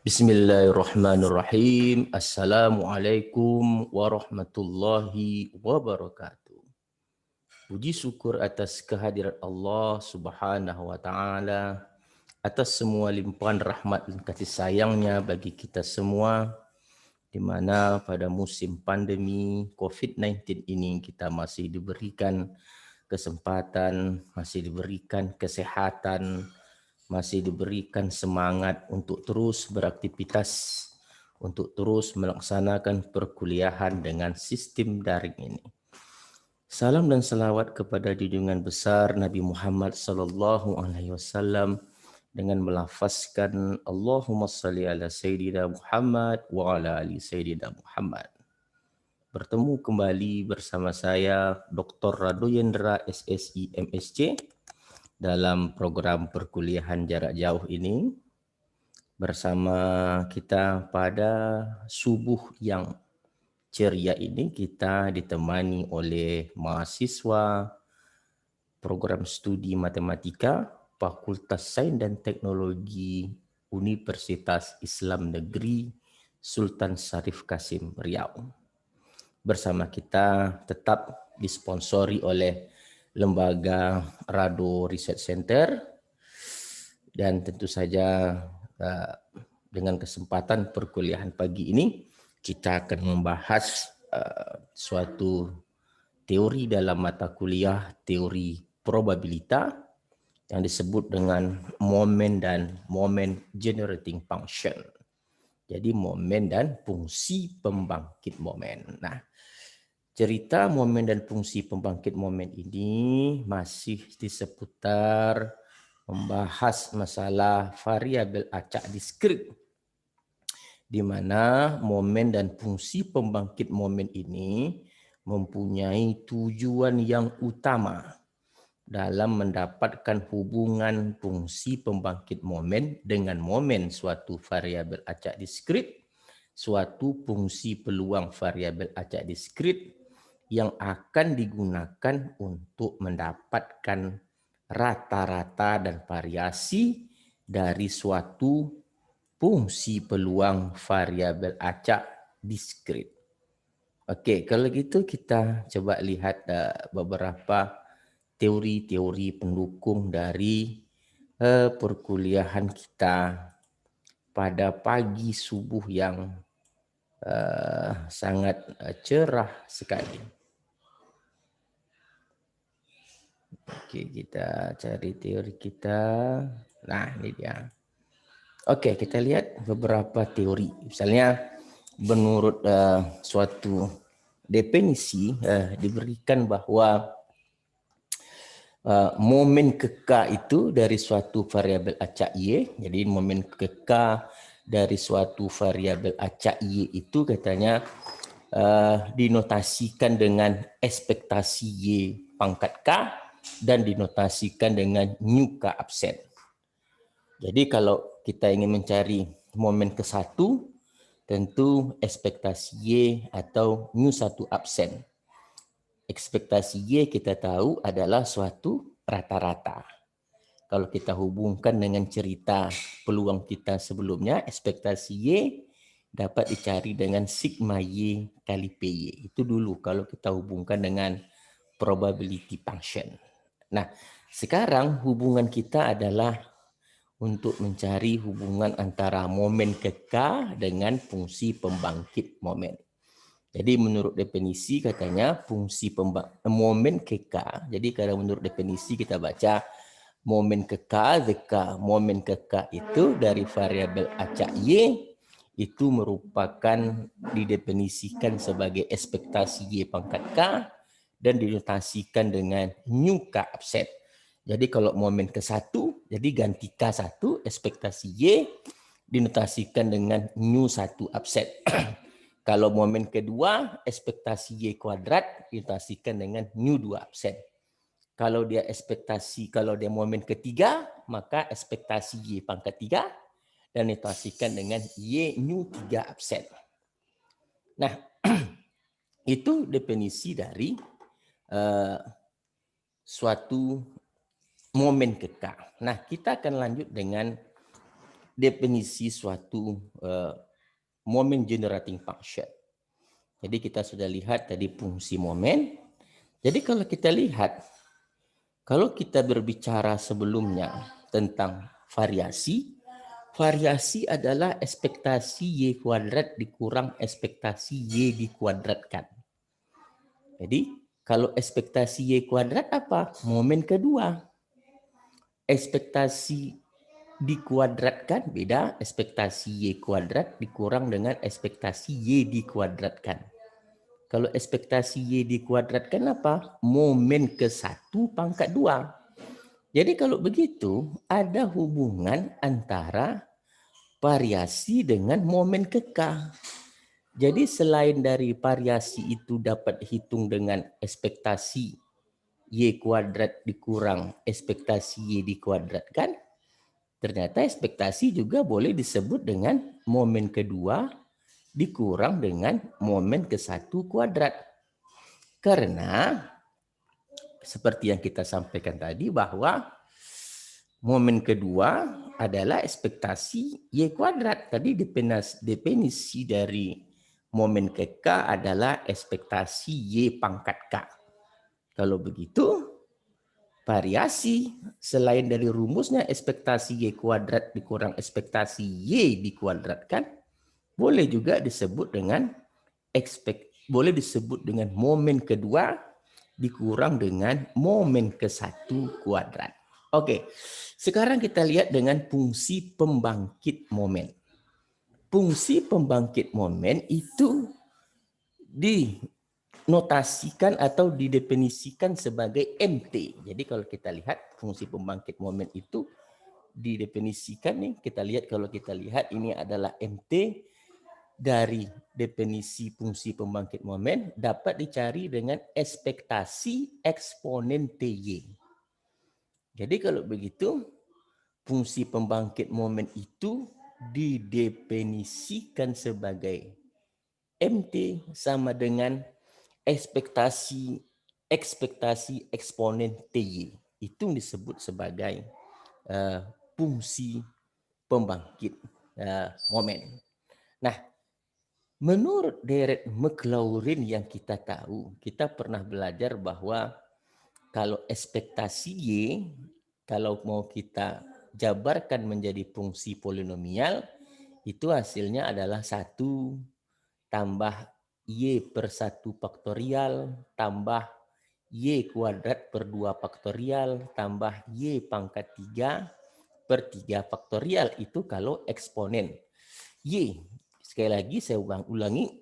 Bismillahirrahmanirrahim. Assalamualaikum warahmatullahi wabarakatuh. Puji syukur atas kehadirat Allah Subhanahu wa taala, atas semua limpahan rahmat dan kasih sayangnya bagi kita semua, di mana pada musim pandemi COVID-19 ini kita masih diberikan kesempatan, masih diberikan kesehatan, masih diberikan semangat untuk terus beraktivitas, untuk terus melaksanakan perkuliahan dengan sistem daring ini. Salam dan salawat kepada junjungan besar Nabi Muhammad sallallahu alaihi wasallam dengan melafazkan Allahumma shalli ala sayyidina Muhammad wa ala ali sayyidina Muhammad. Bertemu kembali bersama saya Dr. Rado Yendra SSI MSc dalam program perkuliahan jarak jauh ini. Bersama kita pada subuh yang ceria ini kita ditemani oleh mahasiswa program studi matematika Fakultas Sains dan Teknologi Universitas Islam Negeri Sultan Syarif Kasim Riau. Bersama kita tetap disponsori oleh Lembaga Rado Research Center, dan tentu saja dengan kesempatan perkuliahan pagi ini kita akan membahas suatu teori dalam mata kuliah teori probabilita yang disebut dengan momen dan moment generating function. Jadi momen dan fungsi pembangkit momen. Nah, cerita momen dan fungsi pembangkit momen ini masih di seputar membahas masalah variabel acak diskrit, di mana momen dan fungsi pembangkit momen ini mempunyai tujuan yang utama dalam mendapatkan hubungan fungsi pembangkit momen dengan momen suatu variabel acak diskrit, suatu fungsi peluang variabel acak diskrit yang akan digunakan untuk mendapatkan rata-rata dan variasi dari suatu fungsi peluang variabel acak diskrit. Oke, kalau gitu kita coba lihat beberapa teori-teori pendukung dari perkuliahan kita pada pagi subuh yang sangat cerah sekali. Oke, kita cari teori kita. Nah, ini dia. Oke, kita lihat beberapa teori. Misalnya, menurut suatu definisi diberikan bahwa momen keka itu dari suatu variabel acak Y. Jadi momen keka dari suatu variabel acak Y itu katanya dinotasikan dengan ekspektasi Y pangkat K dan dinotasikan dengan nu K absen. Jadi kalau kita ingin mencari momen ke-1, tentu ekspektasi Y atau nu 1 absen. Ekspektasi Y kita tahu adalah suatu rata-rata. Kalau kita hubungkan dengan cerita peluang kita sebelumnya, ekspektasi Y dapat dicari dengan sigma Y kali PY. Itu dulu kalau kita hubungkan dengan probability function. Nah, sekarang hubungan kita adalah untuk mencari hubungan antara momen keka dengan fungsi pembangkit momen. Jadi menurut definisi katanya fungsi momen keka. Jadi kalau menurut definisi kita baca momen keka, momen keka itu dari variabel acak Y itu merupakan didefinisikan sebagai ekspektasi Y pangkat K dan dinotasikan dengan nu K absen. Jadi kalau momen ke-1, jadi ganti K1, ekspektasi Y dinotasikan dengan nu 1 absen. Kalau momen kedua, ekspektasi Y kuadrat dinotasikan dengan nu 2 absen. Kalau dia momen ketiga, maka ekspektasi Y pangkat 3 dan dinotasikan dengan Y nu 3 absen. Nah, itu definisi dari suatu momen keka. Nah, kita akan lanjut dengan definisi suatu moment generating function. Jadi kita sudah lihat tadi fungsi momen. Jadi kalau kita lihat, kalau kita berbicara sebelumnya tentang variasi, variasi adalah ekspektasi Y kuadrat dikurang ekspektasi Y dikuadratkan. Jadi kalau ekspektasi Y kuadrat apa? Momen kedua. Ekspektasi dikuadratkan beda, ekspektasi Y kuadrat dikurang dengan ekspektasi Y dikuadratkan. Kalau ekspektasi Y dikuadratkan apa? Momen ke-1 pangkat 2. Jadi kalau begitu, ada hubungan antara variasi dengan momen ke-K. Jadi selain dari variasi itu dapat dihitung dengan ekspektasi Y kuadrat dikurang ekspektasi Y dikuadratkan, ternyata ekspektasi juga boleh disebut dengan momen kedua dikurang dengan momen ke-1 kuadrat. Karena seperti yang kita sampaikan tadi bahwa momen kedua adalah ekspektasi Y kuadrat. Tadi definisi dari momen ke K adalah ekspektasi Y pangkat K. Kalau begitu, variasi selain dari rumusnya ekspektasi Y kuadrat dikurang ekspektasi Y dikuadratkan, boleh juga disebut dengan momen kedua dikurang dengan momen ke-1 kuadrat. Oke, sekarang kita lihat dengan fungsi pembangkit momen. Fungsi pembangkit momen itu dinotasikan atau didefinisikan sebagai MT. Jadi kalau kita lihat fungsi pembangkit momen itu didefinisikan nih, kita lihat kalau kita lihat ini adalah MT dari definisi fungsi pembangkit momen dapat dicari dengan ekspektasi eksponen TY. Jadi kalau begitu fungsi pembangkit momen itu didefinisikan sebagai MT sama dengan ekspektasi eksponen TY. Itu disebut sebagai fungsi pembangkit momen. Nah, menurut Derek Maclaurin yang kita tahu, kita pernah belajar bahwa kalau ekspektasi Y, kalau mau kita jabarkan menjadi fungsi polinomial, itu hasilnya adalah 1 tambah Y per 1 faktorial tambah Y kuadrat per 2 faktorial tambah Y pangkat 3 per 3 faktorial. Itu kalau eksponen Y. Sekali lagi saya ulangi,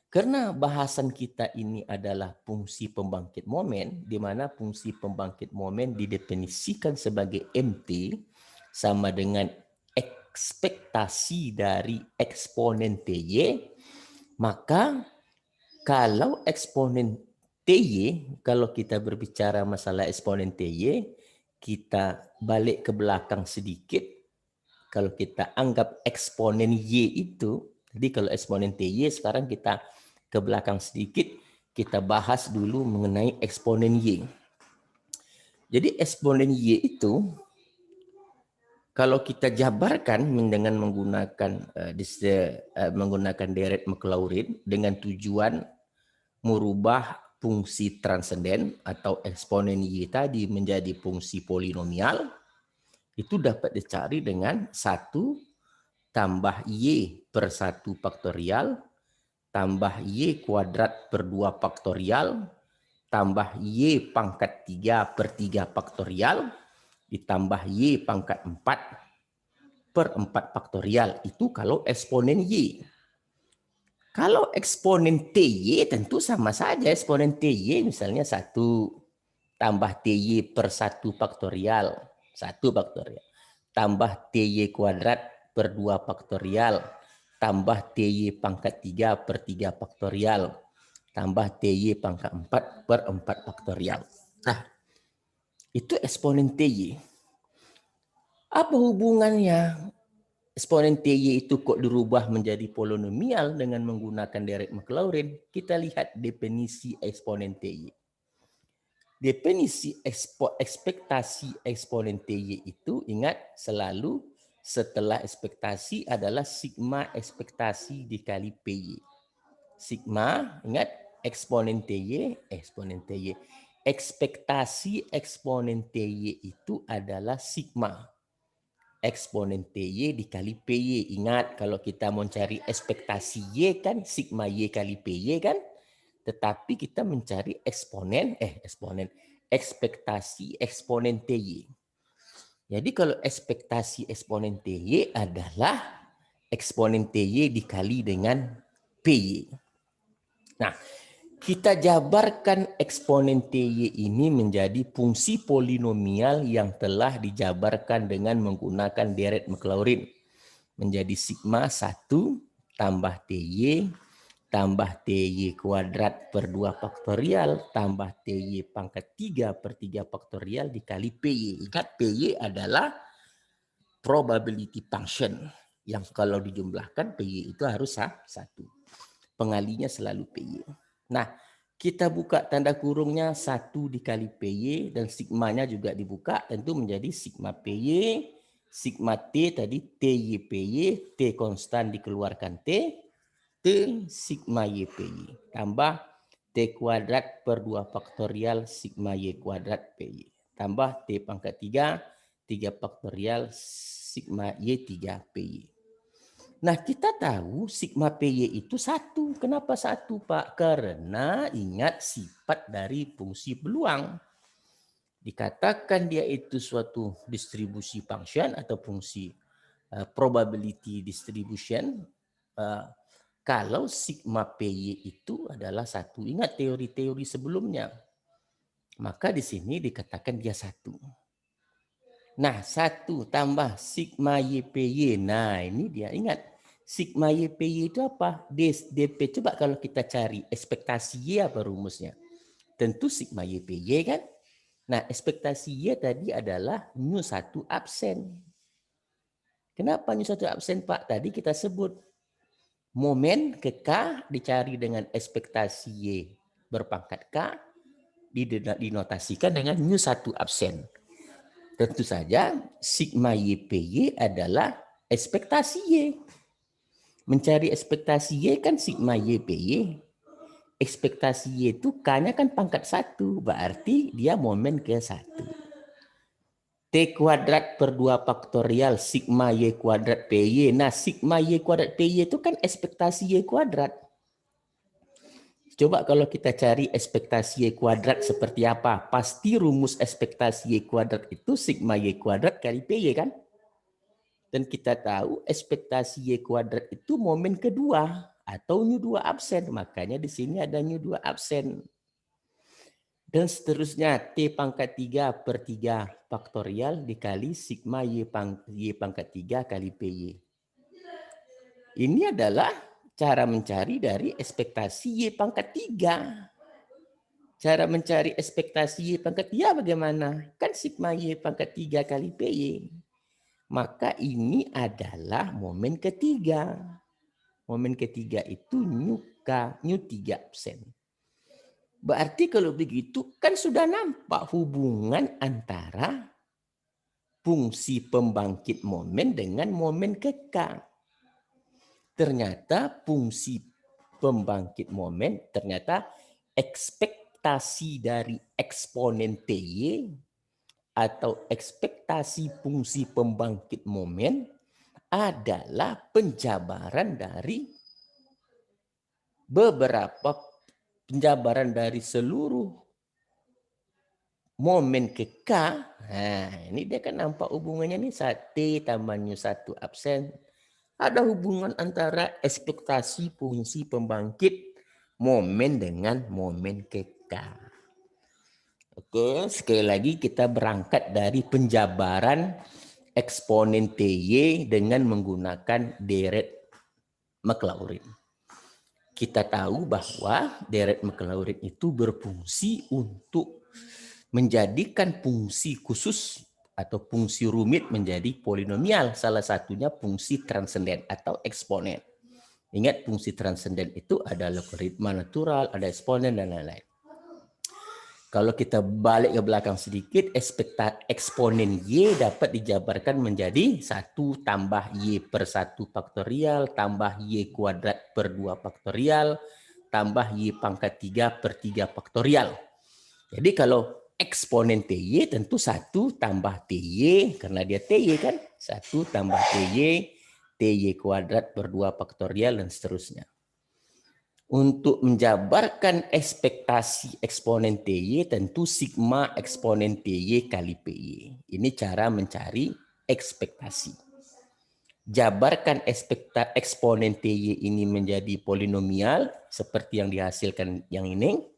karena bahasan kita ini adalah fungsi pembangkit momen, di mana fungsi pembangkit momen didefinisikan sebagai MT sama dengan ekspektasi dari eksponen TY, maka kalau eksponen TY, kalau kita berbicara masalah eksponen TY, kita balik ke belakang sedikit. Kalau kita anggap eksponen Y itu, jadi kalau eksponen TY sekarang kita ke belakang sedikit, kita bahas dulu mengenai eksponen Y. Jadi eksponen Y itu, kalau kita jabarkan dengan menggunakan Derek Maclaurin dengan tujuan merubah fungsi transenden atau eksponen Y tadi menjadi fungsi polinomial, itu dapat dicari dengan 1 tambah Y per 1 faktorial tambah Y kuadrat per 2 faktorial tambah Y pangkat 3 per 3 faktorial ditambah Y pangkat 4 per 4 faktorial. Itu kalau eksponen Y. Kalau eksponen TY tentu sama saja. Eksponen TY misalnya 1 tambah TY per 1 faktorial. 1 faktorial. Tambah TY kuadrat per 2 faktorial. Tambah TY pangkat 3 per 3 faktorial. Tambah TY pangkat 4 per 4 faktorial. Nah, itu eksponen TY. Apa hubungannya eksponen TY itu kok dirubah menjadi polinomial dengan menggunakan Derek Maclaurin? Kita lihat definisi eksponen TY. Definisi ekspektasi eksponen TY itu ingat selalu setelah ekspektasi adalah sigma ekspektasi dikali PY. Sigma, ingat eksponen TY, ekspektasi eksponen TY itu adalah sigma. Eksponen TY dikali PY. Ingat kalau kita mau cari ekspektasi Y kan sigma Y kali PY kan? Tetapi kita mencari ekspektasi eksponen TY. Jadi kalau ekspektasi eksponen TY adalah eksponen TY dikali dengan PY. Nah, kita jabarkan eksponen TY ini menjadi fungsi polinomial yang telah dijabarkan dengan menggunakan deret Maclaurin. Menjadi sigma 1 tambah TY tambah TY kuadrat per 2 faktorial tambah TY pangkat 3 per 3 faktorial dikali PY. Ingat PY adalah probability function yang kalau dijumlahkan PY itu harus 1. Pengalinya selalu PY. Nah, kita buka tanda kurungnya 1 dikali PY dan sigmanya juga dibuka, tentu menjadi sigma PY, sigma T tadi TY PY, T konstan dikeluarkan T sigma Y PY tambah T kuadrat per 2 faktorial sigma Y kuadrat PY tambah T pangkat 3 faktorial sigma Y 3 PY. Nah, kita tahu sigma PY itu 1. Kenapa 1, Pak? Karena ingat sifat dari fungsi peluang. Dikatakan dia itu suatu distribusi function atau fungsi probability distribution kalau sigma PY itu adalah 1. Ingat teori-teori sebelumnya. Maka di sini dikatakan dia 1. Nah, 1 tambah sigma YPY. Nah, ini dia. Ingat, sigma YPY itu apa? DP. Coba kalau kita cari ekspektasi Y apa rumusnya? Tentu sigma YPY kan? Nah, ekspektasi Y tadi adalah μ1 absen. Kenapa μ1 absen, Pak? Tadi kita sebut momen ke K dicari dengan ekspektasi Y berpangkat K, dinotasikan dengan μ1 absen. Tentu saja sigma YPY adalah ekspektasi Y. Mencari ekspektasi Y kan sigma YPY. Ekspektasi Y itu K-nya kan pangkat 1, berarti dia momen ke 1. T kuadrat per 2 faktorial sigma Y kuadrat PY. Nah, sigma Y kuadrat PY itu kan ekspektasi Y kuadrat. Coba kalau kita cari ekspektasi Y kuadrat seperti apa? Pasti rumus ekspektasi Y kuadrat itu sigma Y kuadrat kali PY kan? Dan kita tahu ekspektasi Y kuadrat itu momen kedua atau μ2 absen. Makanya di sini ada μ2 absen. Dan seterusnya T pangkat 3 per 3 faktorial dikali sigma Y pangkat 3 kali PY. Ini adalah cara mencari dari ekspektasi Y pangkat 3. Cara mencari ekspektasi Y pangkat 3 bagaimana? Kan sigma Y pangkat 3 kali PY. Maka ini adalah momen ketiga. Momen ketiga itu μ3 absen. Berarti kalau begitu kan sudah nampak hubungan antara fungsi pembangkit momen dengan momen ke K. Ternyata fungsi pembangkit momen ternyata ekspektasi dari eksponen TY atau ekspektasi fungsi pembangkit momen adalah penjabaran dari seluruh momen ke K. Nah, ini dia kan nampak hubungannya nih, T tambah μ1 absen. Ada hubungan antara ekspektasi fungsi pembangkit momen dengan momen ke K. Oke, sekali lagi kita berangkat dari penjabaran eksponen TY dengan menggunakan deret Maclaurin. Kita tahu bahwa deret Maclaurin itu berfungsi untuk menjadikan fungsi khusus atau fungsi rumit menjadi polinomial. Salah satunya fungsi transenden atau eksponen. Ingat, fungsi transenden itu ada logaritma natural, ada eksponen, dan lain-lain. Kalau kita balik ke belakang sedikit, eksponen Y dapat dijabarkan menjadi 1 tambah Y per 1 faktorial tambah Y kuadrat per 2 faktorial tambah Y pangkat 3 per 3 faktorial. Jadi kalau eksponen TY tentu 1 tambah TY, karena dia TY kan, 1 tambah TY kuadrat per 2 faktorial dan seterusnya. Untuk menjabarkan ekspektasi eksponen TY, tentu sigma eksponen TY kali PY. Ini cara mencari ekspektasi. Jabarkan eksponen TY ini menjadi polinomial, seperti yang dihasilkan yang ini.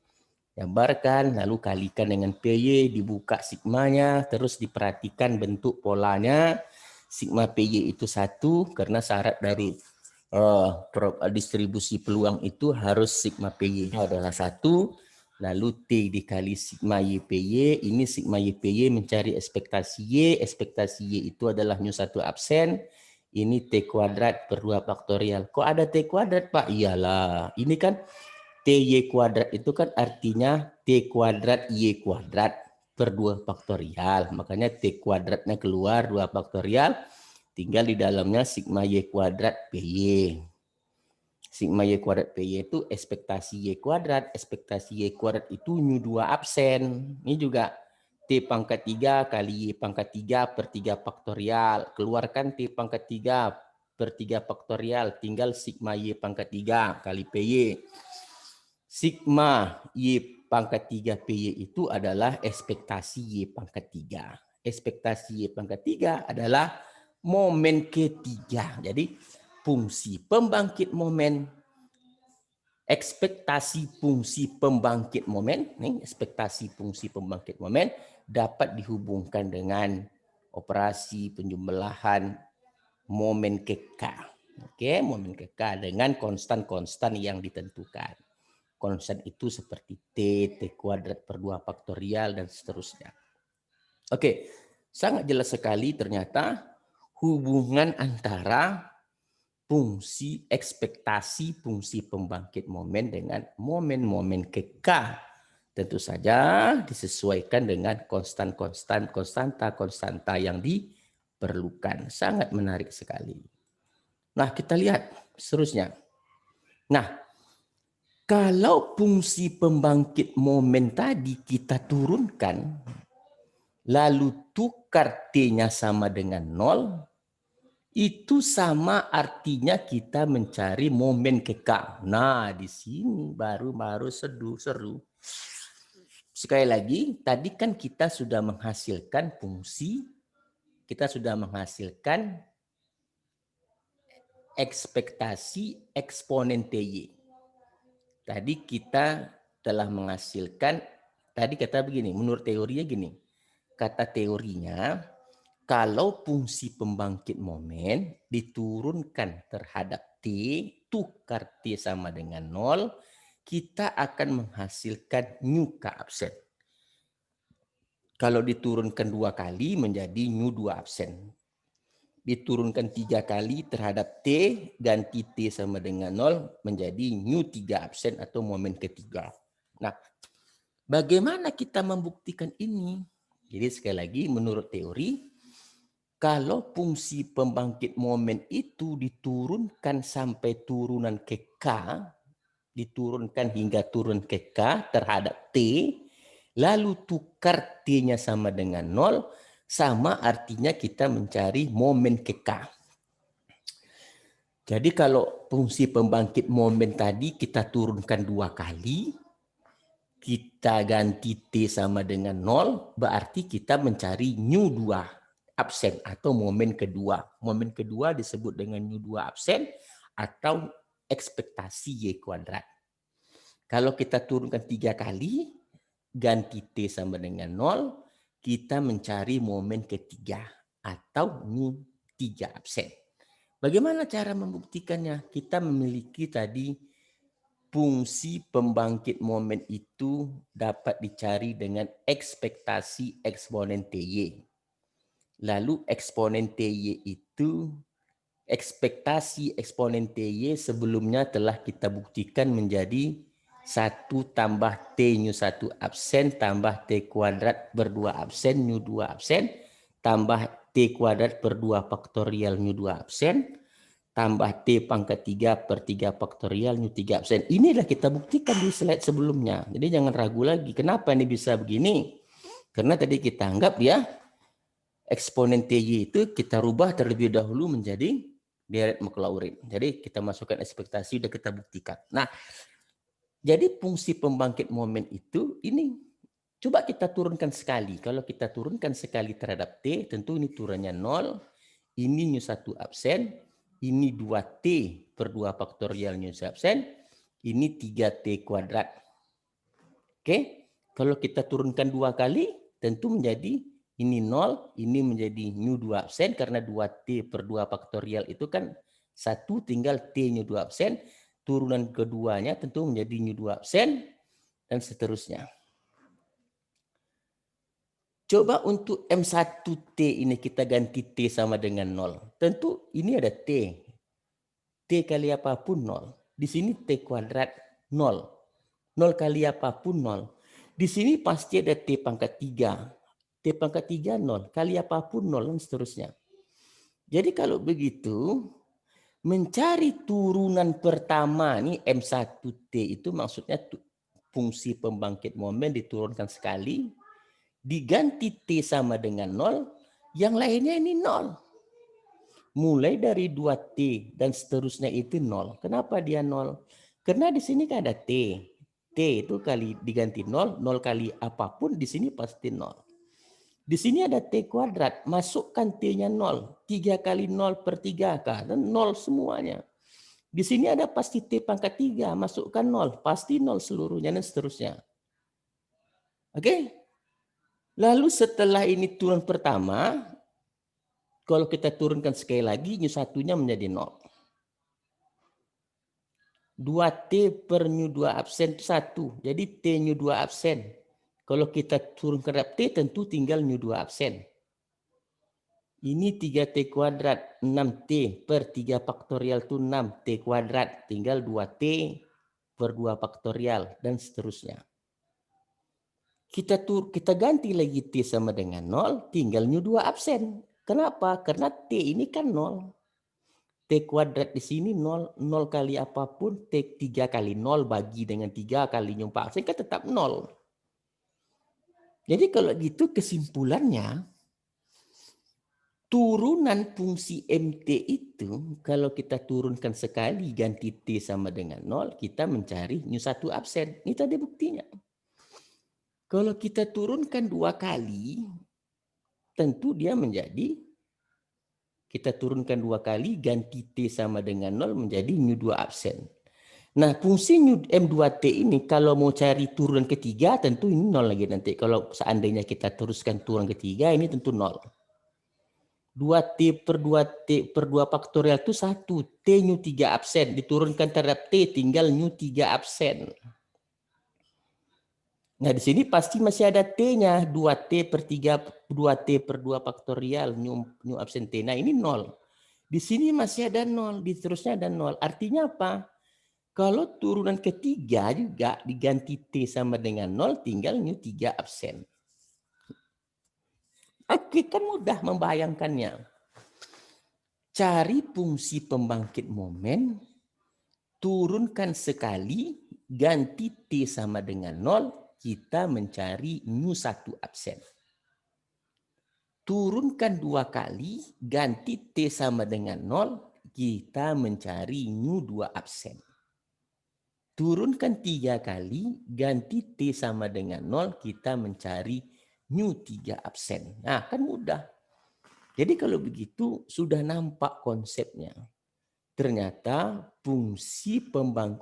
Jabarkan, lalu kalikan dengan PY, dibuka sigmanya, terus diperhatikan bentuk polanya. Sigma PY itu 1, karena syarat dari distribusi peluang itu harus sigma PY adalah 1, lalu T dikali sigma YPY, ini sigma YPY mencari ekspektasi Y itu adalah μ1 absen, ini T kuadrat per 2 faktorial. Kok ada T kuadrat, Pak? Iyalah, ini kan TY kuadrat itu kan artinya T kuadrat Y kuadrat per 2 faktorial, makanya T kuadratnya keluar 2 faktorial, tinggal di dalamnya sigma Y kuadrat PY. Sigma Y kuadrat PY itu ekspektasi Y kuadrat. Ekspektasi Y kuadrat itu μ2 absen. Ini juga T pangkat 3 kali Y pangkat 3 per 3 faktorial. Keluarkan T pangkat 3 per 3 faktorial. Tinggal sigma Y pangkat 3 kali PY. Sigma Y pangkat 3 PY itu adalah ekspektasi Y pangkat 3. Ekspektasi Y pangkat 3 adalah momen ketiga. Jadi fungsi pembangkit momen, ekspektasi fungsi pembangkit momen, nih ekspektasi fungsi pembangkit momen dapat dihubungkan dengan operasi penjumlahan momen KK. Oke, momen KK dengan konstan-konstan yang ditentukan. Konstan itu seperti T kuadrat per 2 faktorial dan seterusnya. Oke, sangat jelas sekali ternyata hubungan antara fungsi ekspektasi fungsi pembangkit momen dengan momen-momen KK. Tentu saja disesuaikan dengan konstanta yang diperlukan. Sangat menarik sekali. Nah, kita lihat seterusnya. Nah, kalau fungsi pembangkit momen tadi kita turunkan, lalu tukar T-nya sama dengan 0, itu sama artinya kita mencari momen KK. Nah, di sini baru seru. Sekali lagi, tadi kan kita sudah menghasilkan fungsi, kita sudah menghasilkan ekspektasi eksponen TY. Tadi kita telah menghasilkan, tadi kata begini, menurut teorinya gini, kata teorinya, kalau fungsi pembangkit momen diturunkan terhadap T, tukar T sama dengan 0, kita akan menghasilkan μK absen. Kalau diturunkan 2 kali menjadi μ2 absen. Diturunkan 3 kali terhadap T, ganti T sama dengan 0, menjadi μ3 absen atau momen ketiga. Nah, bagaimana kita membuktikan ini? Jadi sekali lagi menurut teori, kalau fungsi pembangkit momen itu diturunkan sampai turunan ke K, diturunkan hingga turun ke K terhadap T, lalu tukar T-nya sama dengan 0, sama artinya kita mencari momen ke K. Jadi kalau fungsi pembangkit momen tadi kita turunkan 2 kali, kita ganti T sama dengan 0, berarti kita mencari μ2 absen atau momen kedua. Momen kedua disebut dengan μ2 absen atau ekspektasi Y kuadrat. Kalau kita turunkan 3 kali, ganti T sama dengan 0, kita mencari momen ketiga atau μ3 absen. Bagaimana cara membuktikannya? Kita memiliki tadi fungsi pembangkit momen itu dapat dicari dengan ekspektasi eksponen TY. Lalu eksponen TY itu, ekspektasi eksponen TY sebelumnya telah kita buktikan menjadi 1 tambah T nu 1 absen tambah T kuadrat berdua absen nu 2 absen tambah T kuadrat berdua faktorial nu 2 absen tambah T pangkat 3 per 3 faktorial nu 3 absen. Inilah kita buktikan di slide sebelumnya. Jadi jangan ragu lagi. Kenapa ini bisa begini? Karena tadi kita anggap ya eksponen TY itu kita rubah terlebih dahulu menjadi deret Maclaurin. Jadi kita masukkan ekspektasi, sudah kita buktikan. Nah, jadi fungsi pembangkit momen itu ini coba kita turunkan sekali. Kalau kita turunkan sekali terhadap T, tentu ini turunnya 0. Ini nu 1 absen. Ini 2T per 2 faktorial nu absen. Ini 3T kuadrat. Oke. Kalau kita turunkan 2 kali, tentu menjadi ini 0. Ini menjadi nu 2 absen. Karena 2T per 2 faktorial itu kan 1 tinggal T nu 2 absen. Turunan keduanya tentu menjadi nu 2 absen. Dan seterusnya. Coba untuk M1T ini kita ganti T sama dengan 0. Tentu ini ada T. T kali apapun 0. Di sini T kuadrat 0. 0 kali apapun 0. Di sini pasti ada T pangkat 3. T pangkat 3 0. Kali apapun 0 dan seterusnya. Jadi kalau begitu, mencari turunan pertama nih M1T itu maksudnya fungsi pembangkit momen diturunkan sekali. Diganti T sama dengan 0, yang lainnya ini 0. Mulai dari 2T dan seterusnya itu 0. Kenapa dia 0? Karena di sini kan ada T. T itu kali diganti 0, 0 kali apapun di sini pasti 0. Di sini ada T kuadrat, masukkan T-nya 0. 3 kali 0 per 3 kan, 0 semuanya. Di sini ada pasti T pangkat 3, masukkan 0, pasti 0 seluruhnya dan seterusnya. Oke? Lalu setelah ini turun pertama, kalau kita turunkan sekali lagi, nu satunya menjadi 0. 2T per nu 2 absen itu 1. Jadi T nu 2 absen. Kalau kita turun ke T, tentu tinggal nu 2 absen. Ini 3T kuadrat, 6T per 3 faktorial itu 6T kuadrat. Tinggal 2T per 2 faktorial, dan seterusnya. Kita ganti lagi T sama dengan 0, tinggal nu 2 absen. Kenapa? Karena T ini kan 0. T kuadrat di sini 0, 0 kali apapun, T 3 kali 0 bagi dengan 3 kali nu 4 absen kan tetap 0. Jadi kalau gitu kesimpulannya, turunan fungsi MT itu kalau kita turunkan sekali ganti T sama dengan 0, kita mencari nu 1 absen. Ini tadi buktinya. Kalau kita turunkan 2 kali, tentu dia menjadi, kita turunkan 2 kali, ganti T sama dengan 0 menjadi nu 2 absen. Nah, fungsi nu M2T ini kalau mau cari turunan ketiga, tentu ini 0 lagi nanti. Kalau seandainya kita teruskan turunan ketiga, ini tentu 0. 2T per 2T per 2 faktorial itu 1. T nu 3 absen. Diturunkan terhadap T, tinggal nu 3 absen. Nah, di sini pasti masih ada T-nya, 2T per 3, 2T per 2 faktorial, nu absen T. Nah, ini 0. Di sini masih ada 0, di terusnya ada 0. Artinya apa? Kalau turunan ketiga juga diganti T sama dengan 0, tinggal nu 3 absen. Oke, kan mudah membayangkannya. Cari fungsi pembangkit momen, turunkan sekali, ganti T sama dengan 0, kita mencari nu 1 absen. Turunkan 2 kali, ganti T sama dengan 0, kita mencari nu 2 absen. Turunkan 3 kali, ganti T sama dengan 0, kita mencari nu 3 absen. Nah, kan mudah. Jadi kalau begitu sudah nampak konsepnya. Ternyata fungsi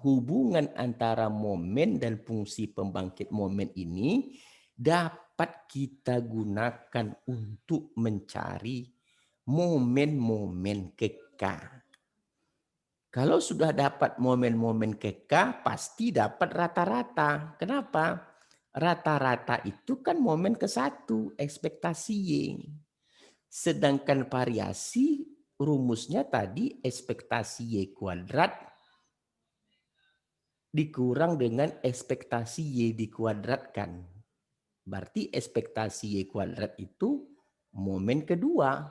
hubungan antara momen dan fungsi pembangkit momen ini dapat kita gunakan untuk mencari momen-momen kekal. Kalau sudah dapat momen-momen kekal, pasti dapat rata-rata. Kenapa? Rata-rata itu kan momen ke-1, ekspektasi Y. Sedangkan variasi rumusnya tadi ekspektasi Y kuadrat dikurang dengan ekspektasi Y dikuadratkan. Berarti ekspektasi Y kuadrat itu momen kedua.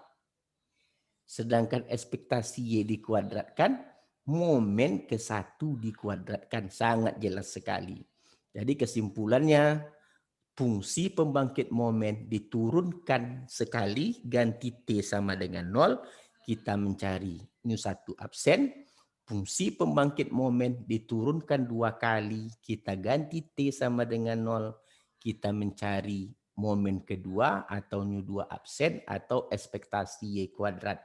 Sedangkan ekspektasi Y dikuadratkan momen ke-1 dikuadratkan. Sangat jelas sekali. Jadi kesimpulannya, fungsi pembangkit momen diturunkan sekali, ganti T sama dengan 0, kita mencari nu1 absen. Fungsi pembangkit momen diturunkan 2 kali, kita ganti T sama dengan 0, kita mencari momen kedua atau nu2 absen atau ekspektasi Y kuadrat.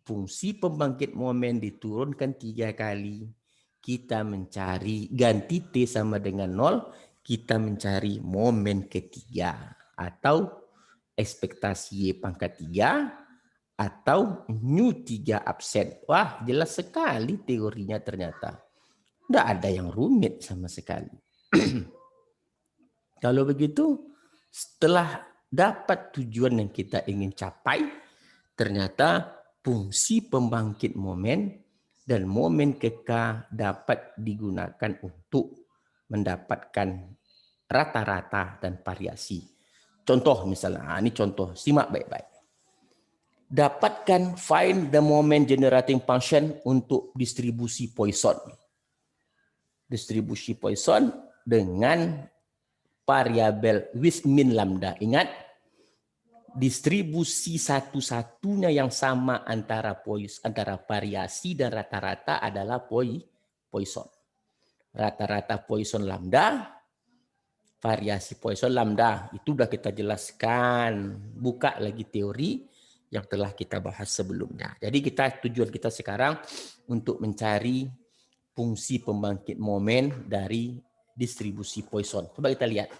Fungsi pembangkit momen diturunkan 3 kali, kita mencari ganti T sama dengan 0, kita mencari momen ketiga atau ekspektasi Y pangkat 3 atau nu3 absen. Wah, jelas sekali teorinya ternyata. Tidak ada yang rumit sama sekali. Kalau begitu, setelah dapat tujuan yang kita ingin capai, ternyata fungsi pembangkit momen dan momen KK dapat digunakan untuk mendapatkan rata-rata dan variasi. Contoh misalnya, ini contoh, simak baik-baik. Dapatkan find the moment generating function untuk distribusi Poisson. Distribusi Poisson dengan variabel with mean lambda. Ingat, distribusi satu-satunya yang sama antara variasi dan rata-rata adalah Poisson. Rata-rata Poisson lambda, variasi Poisson lambda. Itu sudah kita jelaskan. Buka lagi teori yang telah kita bahas sebelumnya. Jadi tujuan kita sekarang untuk mencari fungsi pembangkit momen dari distribusi Poisson. Coba kita lihat.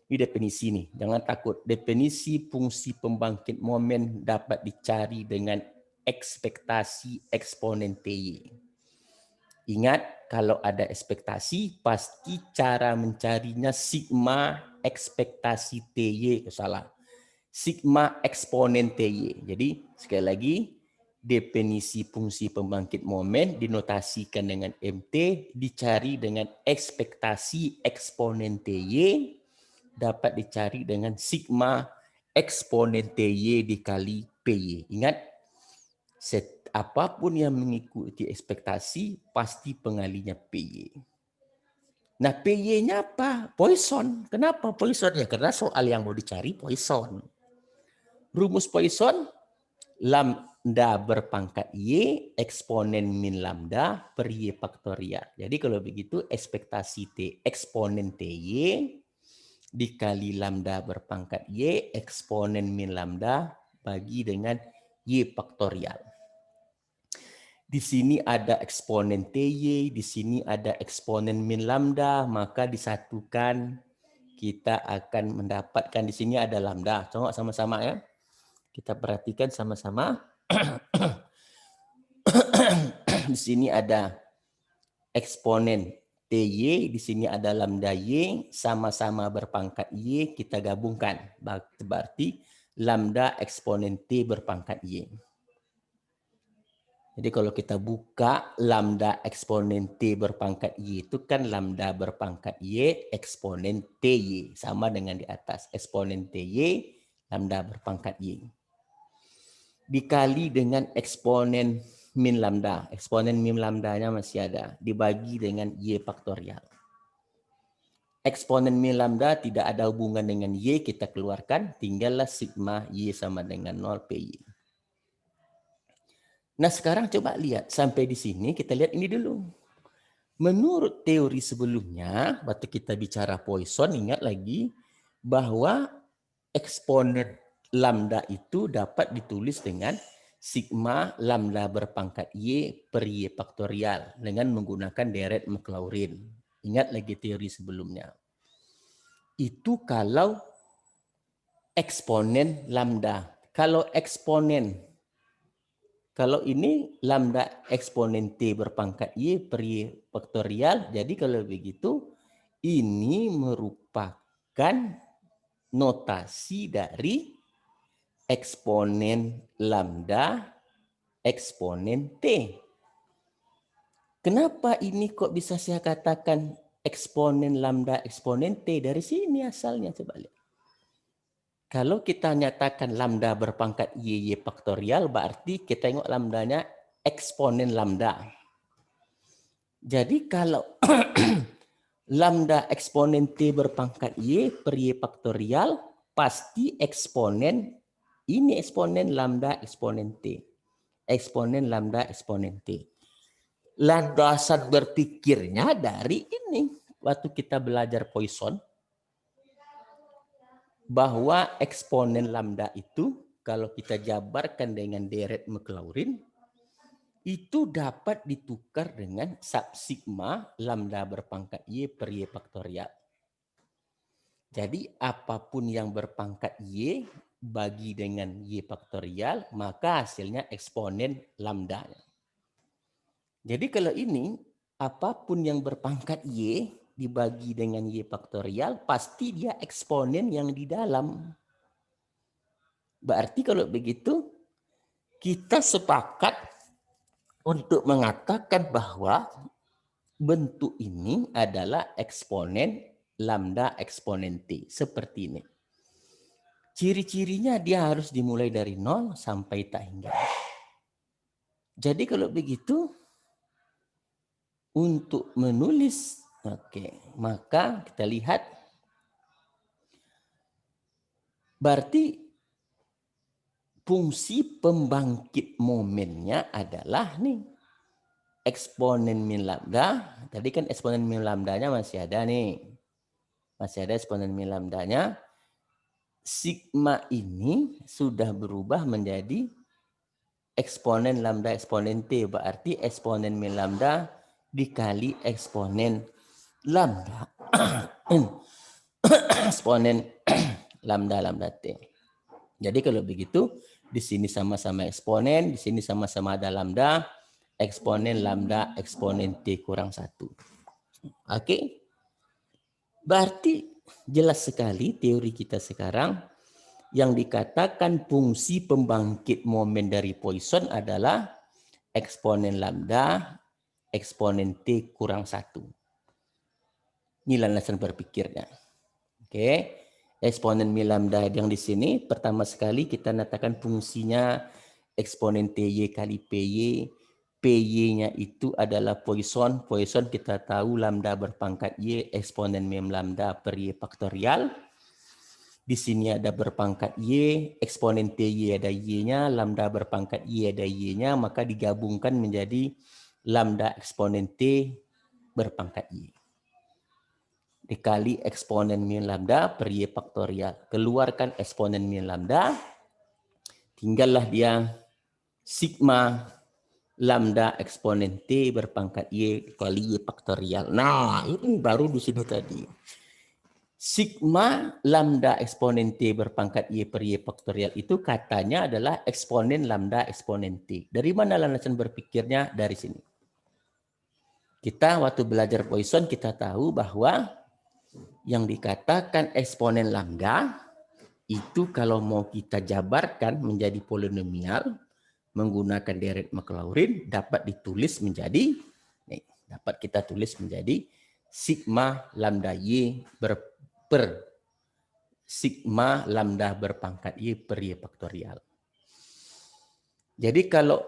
Ini definisi nih, jangan takut. Definisi fungsi pembangkit momen dapat dicari dengan ekspektasi eksponen TY. Ingat, kalau ada ekspektasi, pasti cara mencarinya sigma ekspektasi TY. Salah. Sigma eksponen TY. Jadi, sekali lagi, definisi fungsi pembangkit momen dinotasikan dengan MT, dicari dengan ekspektasi eksponen TY, dapat dicari dengan sigma eksponen TY dikali PY. Ingat, apapun yang mengikuti ekspektasi, pasti pengalinya PY. Nah, PY-nya apa? Poisson. Kenapa Poisson? Ya, karena soal yang mau dicari Poisson. Rumus Poisson, lambda berpangkat Y, eksponen min lambda per Y faktorial. Jadi kalau begitu, ekspektasi T eksponen TY dikali lambda berpangkat Y, eksponen min lambda bagi dengan Y faktorial. Di sini ada eksponen TY, di sini ada eksponen min lambda, maka disatukan kita akan mendapatkan di sini ada lambda. Coba sama-sama ya. Kita perhatikan sama-sama. Di sini ada eksponen TY, di sini ada lambda Y, sama-sama berpangkat Y, kita gabungkan. Berarti lambda eksponen T berpangkat Y. Jadi kalau kita buka lambda eksponen T berpangkat Y itu kan lambda berpangkat Y eksponen TY. Sama dengan di atas. Eksponen TY, lambda berpangkat Y. Dikali dengan eksponen min lambda. Eksponen min lambdanya masih ada. Dibagi dengan Y faktorial. Eksponen min lambda tidak ada hubungan dengan Y, kita keluarkan. Tinggallah sigma Y sama dengan 0 PY. Nah sekarang coba lihat. Sampai di sini kita lihat ini dulu. Menurut teori sebelumnya, waktu kita bicara Poisson, ingat lagi bahwa eksponen lambda itu dapat ditulis dengan sigma lambda berpangkat Y per Y faktorial dengan menggunakan deret Maclaurin. Ingat lagi teori sebelumnya. Itu kalau eksponen lambda. Kalau ini lambda eksponen T berpangkat Y per Y faktorial. Jadi kalau begitu, ini merupakan notasi dari eksponen lambda eksponen T. Kenapa ini kok bisa saya katakan eksponen lambda eksponen T? Dari sini asalnya, coba lihat. Kalau kita nyatakan lambda berpangkat Y faktorial, berarti kita tengok lambdanya eksponen lambda. Jadi kalau lambda eksponen T berpangkat Y per Y faktorial, pasti eksponen, ini eksponen lambda eksponen T. Eksponen lambda eksponen T. Landasan berpikirnya dari ini. Waktu kita belajar Poisson, bahwa eksponen lambda itu, kalau kita jabarkan dengan deret Maclaurin, itu dapat ditukar dengan sub sigma lambda berpangkat Y per Y faktorial. Jadi apapun yang berpangkat Y bagi dengan Y faktorial, maka hasilnya eksponen lambda. Jadi kalau ini, apapun yang berpangkat Y dibagi dengan Y faktorial, pasti dia eksponen yang di dalam. Berarti kalau begitu, kita sepakat untuk mengatakan bahwa bentuk ini adalah eksponen lambda eksponen T. Seperti ini. Ciri-cirinya dia harus dimulai dari 0 sampai tak hingga. Jadi kalau begitu, untuk menulis, maka kita lihat, berarti fungsi pembangkit momennya adalah nih, eksponen min lambda. Tadi kan eksponen min lambdanya masih ada nih. Masih ada eksponen min lambdanya. Sigma ini sudah berubah menjadi eksponen lambda eksponen T. Berarti eksponen min lambda dikali eksponen lambda. Eksponen lambda T. Jadi kalau begitu, di sini sama-sama eksponen, di sini sama-sama ada lambda, eksponen lambda eksponen T kurang 1. Oke. Berarti jelas sekali teori kita sekarang, yang dikatakan fungsi pembangkit momen dari Poisson adalah eksponen lambda eksponen T kurang 1. Ini landasan berpikirnya. Oke. Eksponen min lambda yang di sini, pertama sekali kita nyatakan fungsinya eksponen TY kali PY. PY-nya itu adalah Poisson. Poisson kita tahu lambda berpangkat Y, eksponen min lambda per Y faktorial. Di sini ada berpangkat Y, eksponen TY ada Y-nya, lambda berpangkat Y ada Y-nya, maka digabungkan menjadi lambda eksponen T berpangkat Y. Dikali eksponen min lambda per Y faktorial. Keluarkan eksponen min lambda, tinggallah dia sigma lambda eksponen T berpangkat Y kali Y faktorial. Nah, ini baru di sini tadi. Sigma lambda eksponen T berpangkat Y per Y faktorial itu katanya adalah eksponen lambda eksponen T. Dari mana landasan berpikirnya? Dari sini. Kita waktu belajar Poisson kita tahu bahwa yang dikatakan eksponen lambda itu kalau mau kita jabarkan menjadi polinomial menggunakan deret Maclaurin dapat ditulis menjadi, dapat kita tulis menjadi sigma lambda Y per sigma lambda berpangkat Y per Y faktorial. Jadi kalau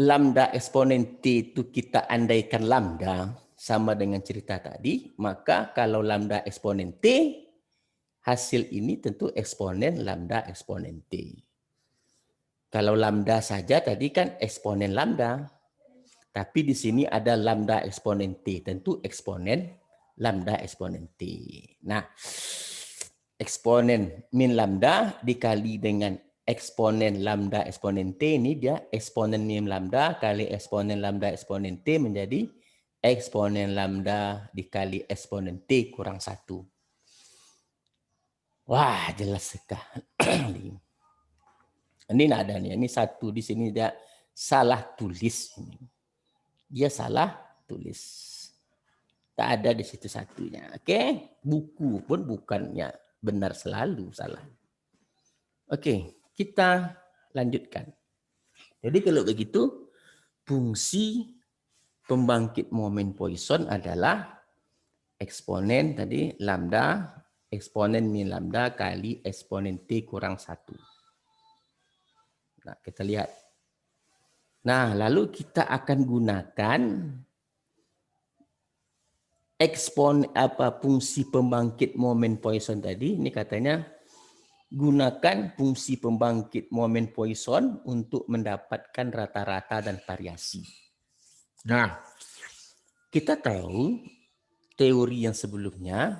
lambda eksponen T itu kita andaikan lambda sama dengan cerita tadi, maka kalau lambda eksponen T, hasil ini tentu eksponen lambda eksponen T. Kalau lambda saja tadi kan eksponen lambda, tapi di sini ada lambda eksponen T, tentu eksponen lambda eksponen T. Nah, eksponen min lambda dikali dengan eksponen lambda eksponen T, ini dia eksponen min lambda kali eksponen lambda eksponen T menjadi eksponen lambda dikali eksponen T kurang 1. Wah, jelas sekali. Ini tidak ada nih, ini 1 di sini dia salah tulis. Dia salah tulis. Tak ada di situ satunya. Oke, buku pun bukannya benar selalu salah. Oke, kita lanjutkan. Jadi kalau begitu, fungsi pembangkit momen Poisson adalah eksponen tadi lambda, eksponen min lambda kali eksponen T kurang 1. Nah, kita lihat. Nah, lalu kita akan gunakan fungsi pembangkit momen Poisson tadi. Ini katanya gunakan fungsi pembangkit momen Poisson untuk mendapatkan rata-rata dan variasi. Nah, kita tahu teori yang sebelumnya,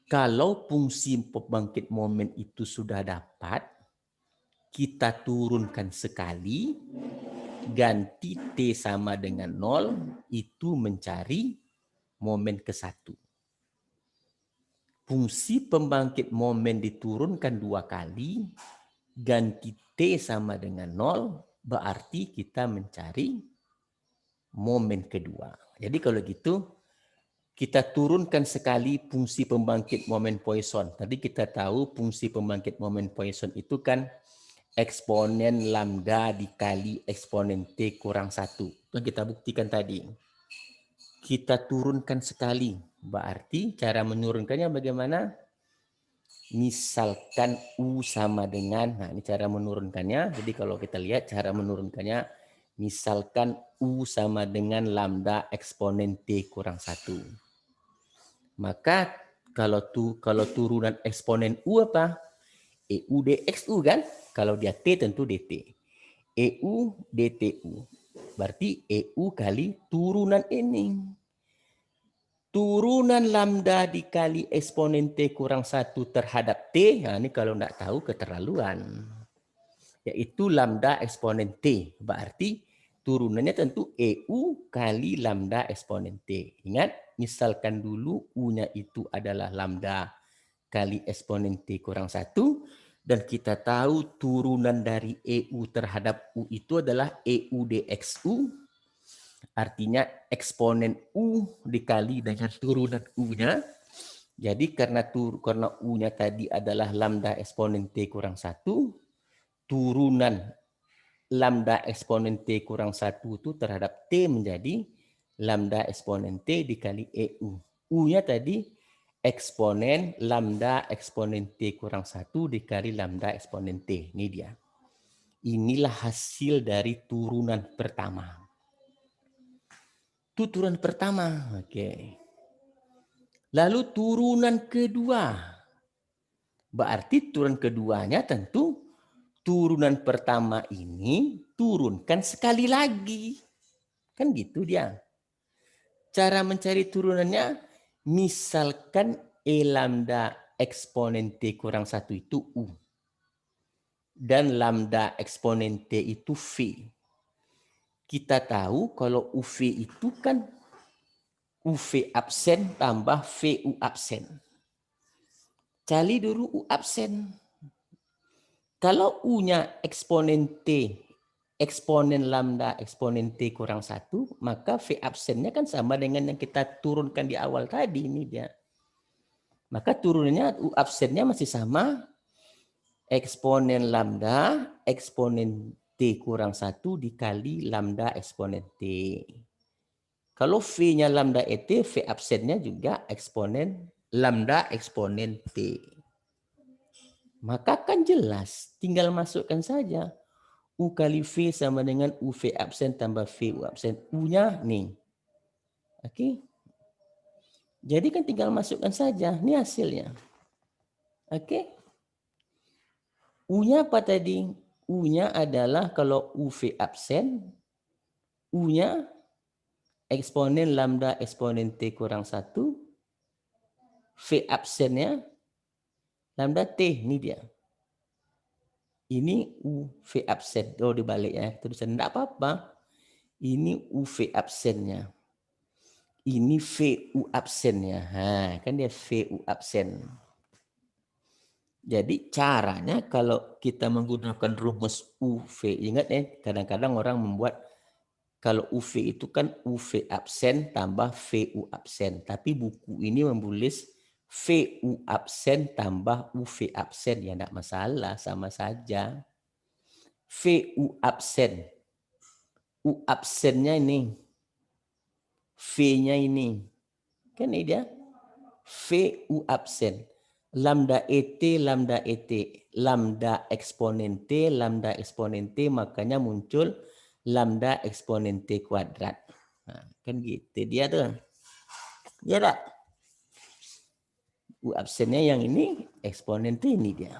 kalau fungsi pembangkit momen itu sudah dapat, kita turunkan sekali, ganti T sama dengan 0, itu mencari momen ke-1. Fungsi pembangkit momen diturunkan 2 kali, ganti T sama dengan 0, berarti kita mencari momen kedua. Jadi kalau gitu, kita turunkan sekali fungsi pembangkit momen Poisson. Tadi kita tahu fungsi pembangkit momen Poisson itu kan eksponen lambda dikali eksponen T kurang 1. Yang kita buktikan tadi. Kita turunkan sekali. Berarti cara menurunkannya bagaimana? Misalkan U sama dengan, nah ini cara menurunkannya. Jadi kalau kita lihat cara menurunkannya, misalkan U sama dengan lambda eksponen T kurang 1. Maka kalau turunan eksponen U apa? EU dxU kan? Kalau dia T tentu dt. EU dtu. Berarti EU kali turunan ini. Turunan lambda dikali eksponen T kurang 1 terhadap T. Nah, ini kalau enggak tahu keterlaluan. Yaitu lambda eksponen T. Berarti turunannya tentu EU kali lambda eksponen T. Ingat, misalkan dulu U-nya itu adalah lambda kali eksponen T kurang 1. Dan kita tahu turunan dari EU terhadap U itu adalah EU dxU. Artinya eksponen U dikali dengan turunan U-nya. Jadi karena U-nya tadi adalah lambda eksponen T kurang 1. Turunan lambda eksponen T kurang 1 itu terhadap T menjadi lambda eksponen T dikali EU. U-nya tadi eksponen lambda eksponen T kurang 1 dikali lambda eksponen T. Ini dia. Inilah hasil dari turunan pertama. Itu turunan pertama. Oke. Lalu turunan kedua. Berarti turunan keduanya tentu turunan pertama ini turunkan sekali lagi. Kan gitu dia. Cara mencari turunannya, misalkan E lambda eksponen T kurang 1 itu U. Dan lambda eksponen T itu V. Kita tahu kalau UV itu kan UV absen tambah VU absen. Cari dulu U absen. Kalau U-nya eksponen T, eksponen lambda eksponen T kurang 1, maka V absennya kan sama dengan yang kita turunkan di awal tadi. Ini dia. Maka turunannya U absennya masih sama. Eksponen lambda eksponen T kurang 1 dikali lambda eksponen T. Kalau V-nya lambda ET, V absennya juga eksponen lambda eksponen T. Maka kan jelas, tinggal masukkan saja. U kali V sama dengan UV absen tambah VU absen. U-nya nih. Oke. Jadi kan tinggal masukkan saja. Ini hasilnya. Oke. U-nya apa tadi? U-nya adalah kalau UV absen, U-nya eksponen lambda eksponen T kurang 1, V absennya lambda T, ini dia. Ini UV absen. Oh, dibalik ya. Tulisan enggak apa-apa. Ini UV absennya. Ini VU absennya. Nah, kan dia VU absen. Jadi caranya kalau kita menggunakan rumus UV, ingat ya, kadang-kadang orang membuat kalau UV itu kan UV absen tambah VU absen. Tapi buku ini menulis VU absen tambah UV absen. Ya enggak masalah, sama saja. VU absen. U absennya ini. V-nya ini. Kan ini dia. VU absen. Lambda ET, lambda ET. Lambda eksponen T, lambda eksponen T. Makanya muncul lambda eksponen T kuadrat. Nah, kan gitu dia tuh. Ya tak? U absennya yang ini, eksponen T ini dia.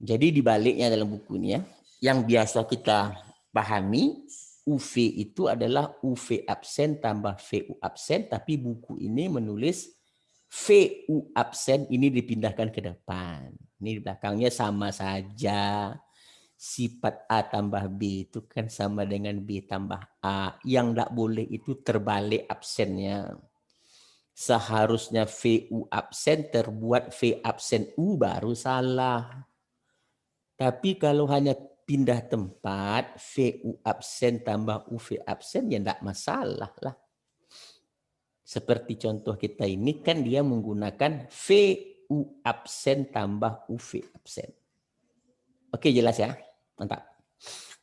Jadi dibaliknya dalam buku ini ya. Yang biasa kita pahami, UV itu adalah UV absen tambah VU absen, tapi buku ini menulis VU absen ini dipindahkan ke depan. Ini di belakangnya sama saja. Sifat A tambah B itu kan sama dengan B tambah A. Yang tidak boleh itu terbalik absennya. Seharusnya VU absen terbuat V absen U baru salah. Tapi kalau hanya pindah tempat, VU absen tambah UV absen ya tidak masalah lah. Seperti contoh kita ini kan dia menggunakan VU absen tambah UV absen. Oke, jelas ya? Mantap.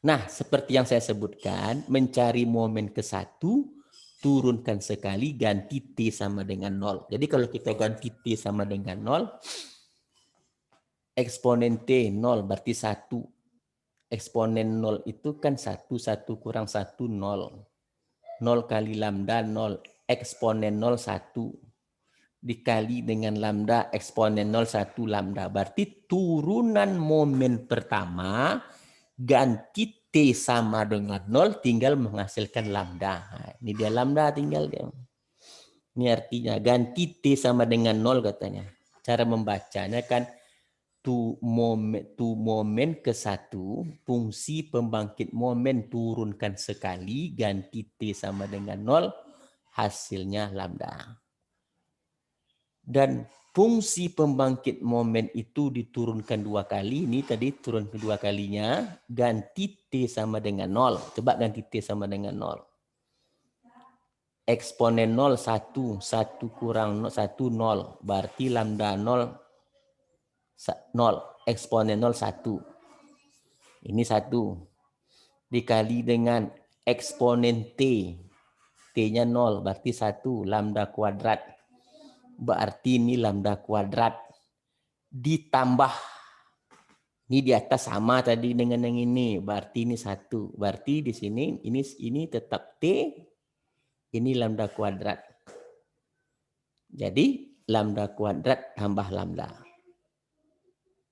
Nah, seperti yang saya sebutkan, mencari momen ke-1, turunkan sekali, ganti T sama dengan 0. Jadi kalau kita ganti T sama dengan 0, eksponen T 0 berarti 1. Eksponen 0 itu kan 1 kurang 1, 0. 0 kali lambda 0. Eksponen 0, 1. Dikali dengan lambda, eksponen 0, 1 lambda. Berarti turunan momen pertama, ganti T sama dengan 0, tinggal menghasilkan lambda. Nah, ini dia lambda tinggal dia. Ini artinya ganti T sama dengan 0 katanya. Cara membacanya kan, tu momen ke-1, fungsi pembangkit momen turunkan sekali, ganti T sama dengan 0, hasilnya lambda. Dan fungsi pembangkit momen itu diturunkan 2 kali, ini tadi turun kedua kalinya, ganti T sama dengan 0. Coba ganti T sama dengan 0. Eksponen 0, 1. 1 kurang 1, 0. Berarti lambda 0, 0. Eksponen 0, 1. Ini 1. Dikali dengan eksponen T. T-nya 0, berarti 1. Lambda kuadrat. Berarti ini lambda kuadrat. Ditambah. Ini di atas sama tadi dengan yang ini. Berarti ini 1. Berarti di sini ini tetap T. Ini lambda kuadrat. Jadi lambda kuadrat tambah lambda.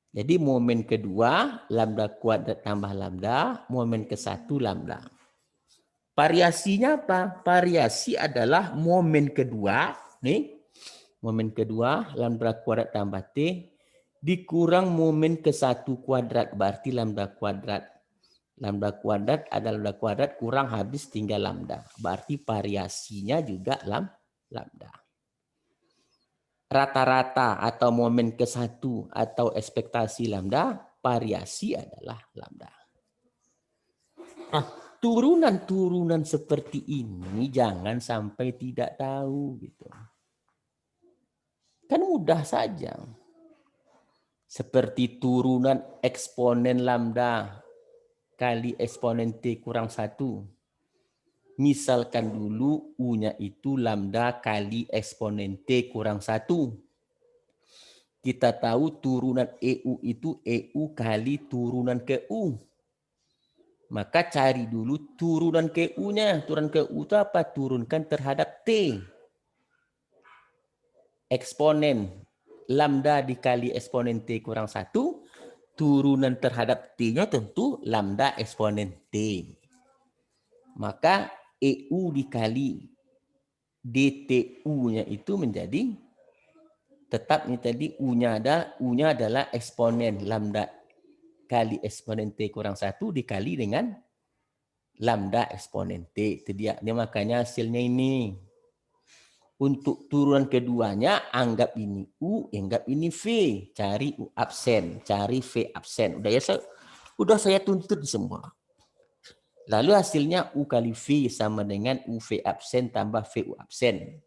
Jadi momen kedua, lambda kuadrat tambah lambda. Momen ke-1, lambda. Variasinya apa? Variasi adalah momen kedua. Nih, momen kedua, lambda kuadrat tambah T. Dikurang momen ke-1 kuadrat. Berarti lambda kuadrat. Lambda kuadrat adalah lambda kuadrat kurang habis tinggal lambda. Berarti variasinya juga lambda. Rata-rata atau momen ke-1 atau ekspektasi lambda, variasi adalah lambda. Nah, turunan-turunan seperti ini jangan sampai tidak tahu gitu. Kan mudah saja. Seperti turunan eksponen lambda kali eksponen T kurang 1. Misalkan dulu U-nya itu lambda kali eksponen T kurang 1. Kita tahu turunan EU itu EU kali turunan ke U. Maka cari dulu turunan ke U-nya. Turunan ke U itu apa? Turunkan terhadap T. Eksponen lambda dikali eksponen T kurang 1. Turunan terhadap T-nya tentu lambda eksponen T. Maka EU dikali DTU-nya itu menjadi tetap ini tadi U-nya adalah eksponen lambda kali eksponen T kurang 1 dikali dengan lambda eksponen T. Itu dia. Ini makanya hasilnya ini. Untuk turunan keduanya anggap ini U, anggap ini V. Cari U absen, cari V absen. Udah saya tuntut semua. Lalu hasilnya U kali V sama dengan UV absen tambah VU absen.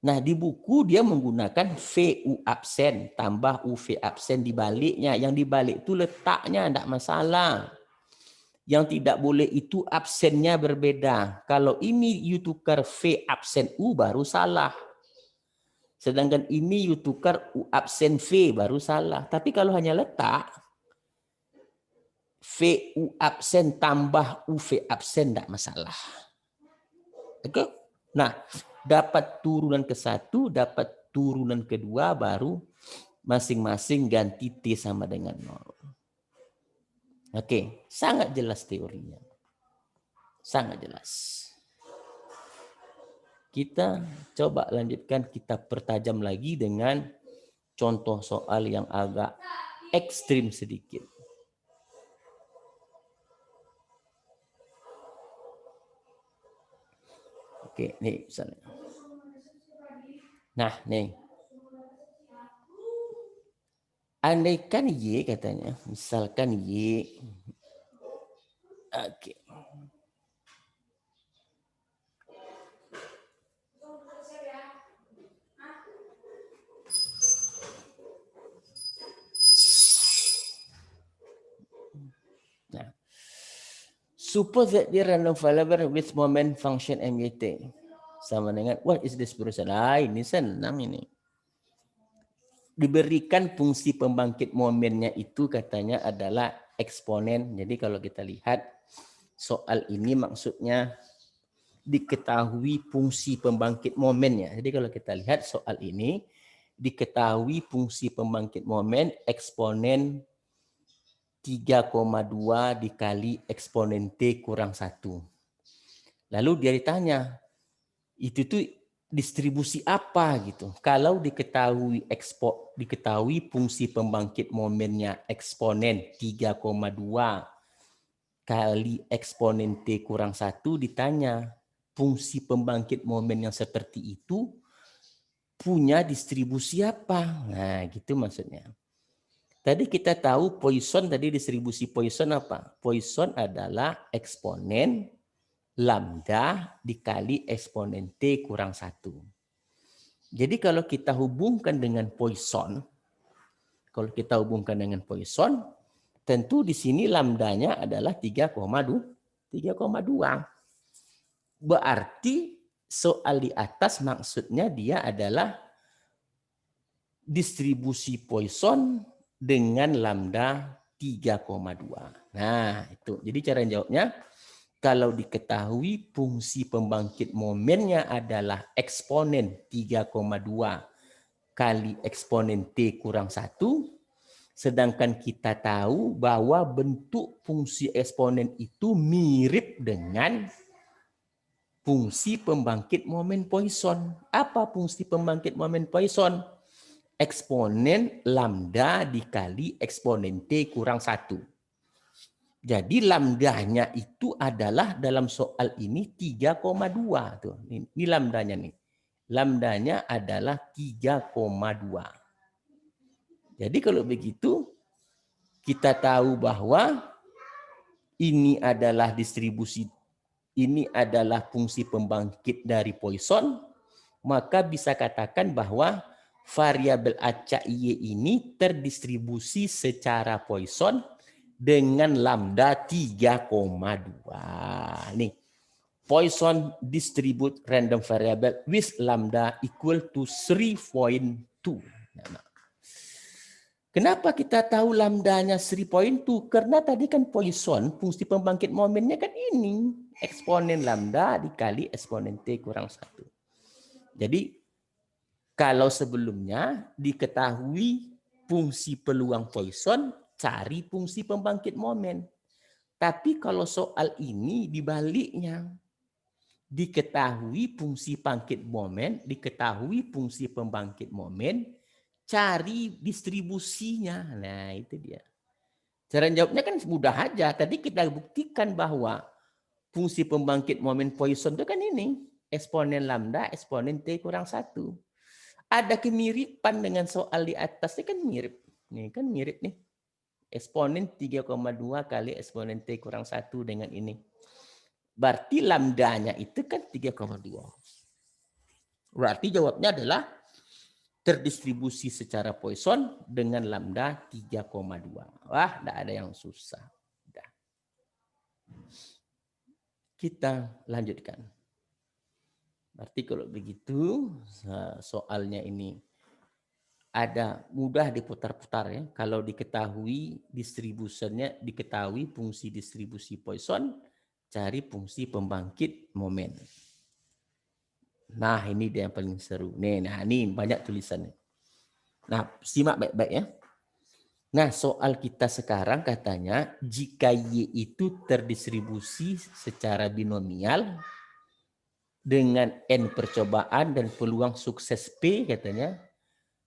Nah, di buku dia menggunakan VU absen tambah UV absen dibaliknya. Yang dibalik itu letaknya, tidak masalah. Yang tidak boleh itu absennya berbeda. Kalau ini you tukar V absen U baru salah. Sedangkan ini you tukar U absen V baru salah. Tapi kalau hanya letak V U absen tambah UV absen tidak masalah. Oke? Nah, dapat turunan ke satu, dapat turunan kedua, baru masing-masing ganti T sama dengan 0. Oke, sangat jelas teorinya. Sangat jelas. Kita coba lanjutkan, kita pertajam lagi dengan contoh soal yang agak ekstrim sedikit. Oke, nih misalnya. Nah, nih. Andaikan Y katanya, misalkan Y. Oke. Nah, suppose that the random variable with moment function MYT sama dengan what is this perusahaan? Ini senang ini. Diberikan fungsi pembangkit momennya itu katanya adalah eksponen. Jadi kalau kita lihat soal ini maksudnya diketahui fungsi pembangkit momennya. Jadi kalau kita lihat soal ini diketahui fungsi pembangkit momen eksponen 3,2 dikali eksponen T kurang 1. Lalu dia ditanya, itu tuh distribusi apa gitu. Kalau diketahui fungsi pembangkit momennya eksponen 3,2 kali eksponen T kurang 1, ditanya fungsi pembangkit momen yang seperti itu punya distribusi apa? Nah, gitu maksudnya. Tadi kita tahu Poisson, tadi distribusi Poisson apa? Poisson adalah eksponen lambda dikali eksponen T kurang 1. Jadi kalau kita hubungkan dengan Poisson, tentu di sini lambdanya adalah 3,2. Berarti soal di atas maksudnya dia adalah distribusi Poisson dengan lambda 3,2. Nah, itu. Jadi cara jawabnya, kalau diketahui fungsi pembangkit momennya adalah eksponen 3,2 kali eksponen T kurang 1, sedangkan kita tahu bahwa bentuk fungsi eksponen itu mirip dengan fungsi pembangkit momen Poisson. Apa fungsi pembangkit momen Poisson? Eksponen lambda dikali eksponen T kurang 1. Jadi lambdanya itu adalah dalam soal ini 3,2 tuh. Ini lambdanya nih. Lambdanya adalah 3,2. Jadi kalau begitu kita tahu bahwa ini adalah distribusi, ini adalah fungsi pembangkit dari Poisson, maka bisa katakan bahwa variabel acak Y ini terdistribusi secara Poisson dengan lambda 3,2. Nih, Poisson distribute random variable with lambda equal to 3.2. Kenapa kita tahu lambdanya 3.2? Karena tadi kan Poisson, fungsi pembangkit momennya kan ini. Eksponen lambda dikali eksponen T kurang 1. Jadi, kalau sebelumnya diketahui fungsi peluang Poisson, cari fungsi pembangkit momen. Tapi kalau soal ini dibaliknya. Diketahui fungsi bangkit momen, diketahui fungsi pembangkit momen, cari distribusinya. Nah, itu dia. Cara jawabnya kan mudah aja. Tadi kita buktikan bahwa fungsi pembangkit momen Poisson itu kan ini. Eksponen lambda, eksponen T kurang 1. Ada kemiripan dengan soal di atas. Ini kan mirip. Nih kan mirip nih. Eksponen 3,2 kali eksponen T kurang 1 dengan ini. Berarti lambdanya itu kan 3,2. Berarti jawabnya adalah terdistribusi secara Poisson dengan lambda 3,2. Wah, tidak ada yang susah. Udah. Kita lanjutkan. Berarti kalau begitu soalnya ini ada mudah diputar-putar ya. Kalau diketahui distribusinya, diketahui fungsi distribusi Poisson, cari fungsi pembangkit momen. Nah, ini dia yang paling seru. Nah, ini banyak tulisannya. Nah, simak baik-baik ya. Nah, soal kita sekarang katanya jika Y itu terdistribusi secara binomial dengan N percobaan dan peluang sukses P katanya,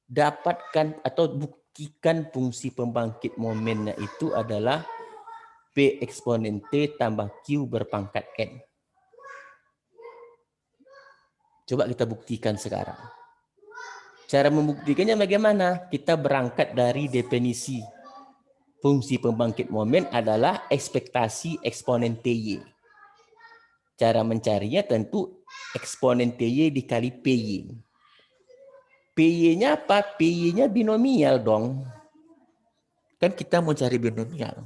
dapatkan atau buktikan fungsi pembangkit momennya itu adalah P eksponen T tambah Q berpangkat N. Coba kita buktikan sekarang. Cara membuktikannya bagaimana? Kita berangkat dari definisi fungsi pembangkit momen adalah ekspektasi eksponen TY. Cara mencarinya tentu eksponen TY dikali PY. PY-nya apa? PY-nya binomial dong. Kan kita mau cari binomial.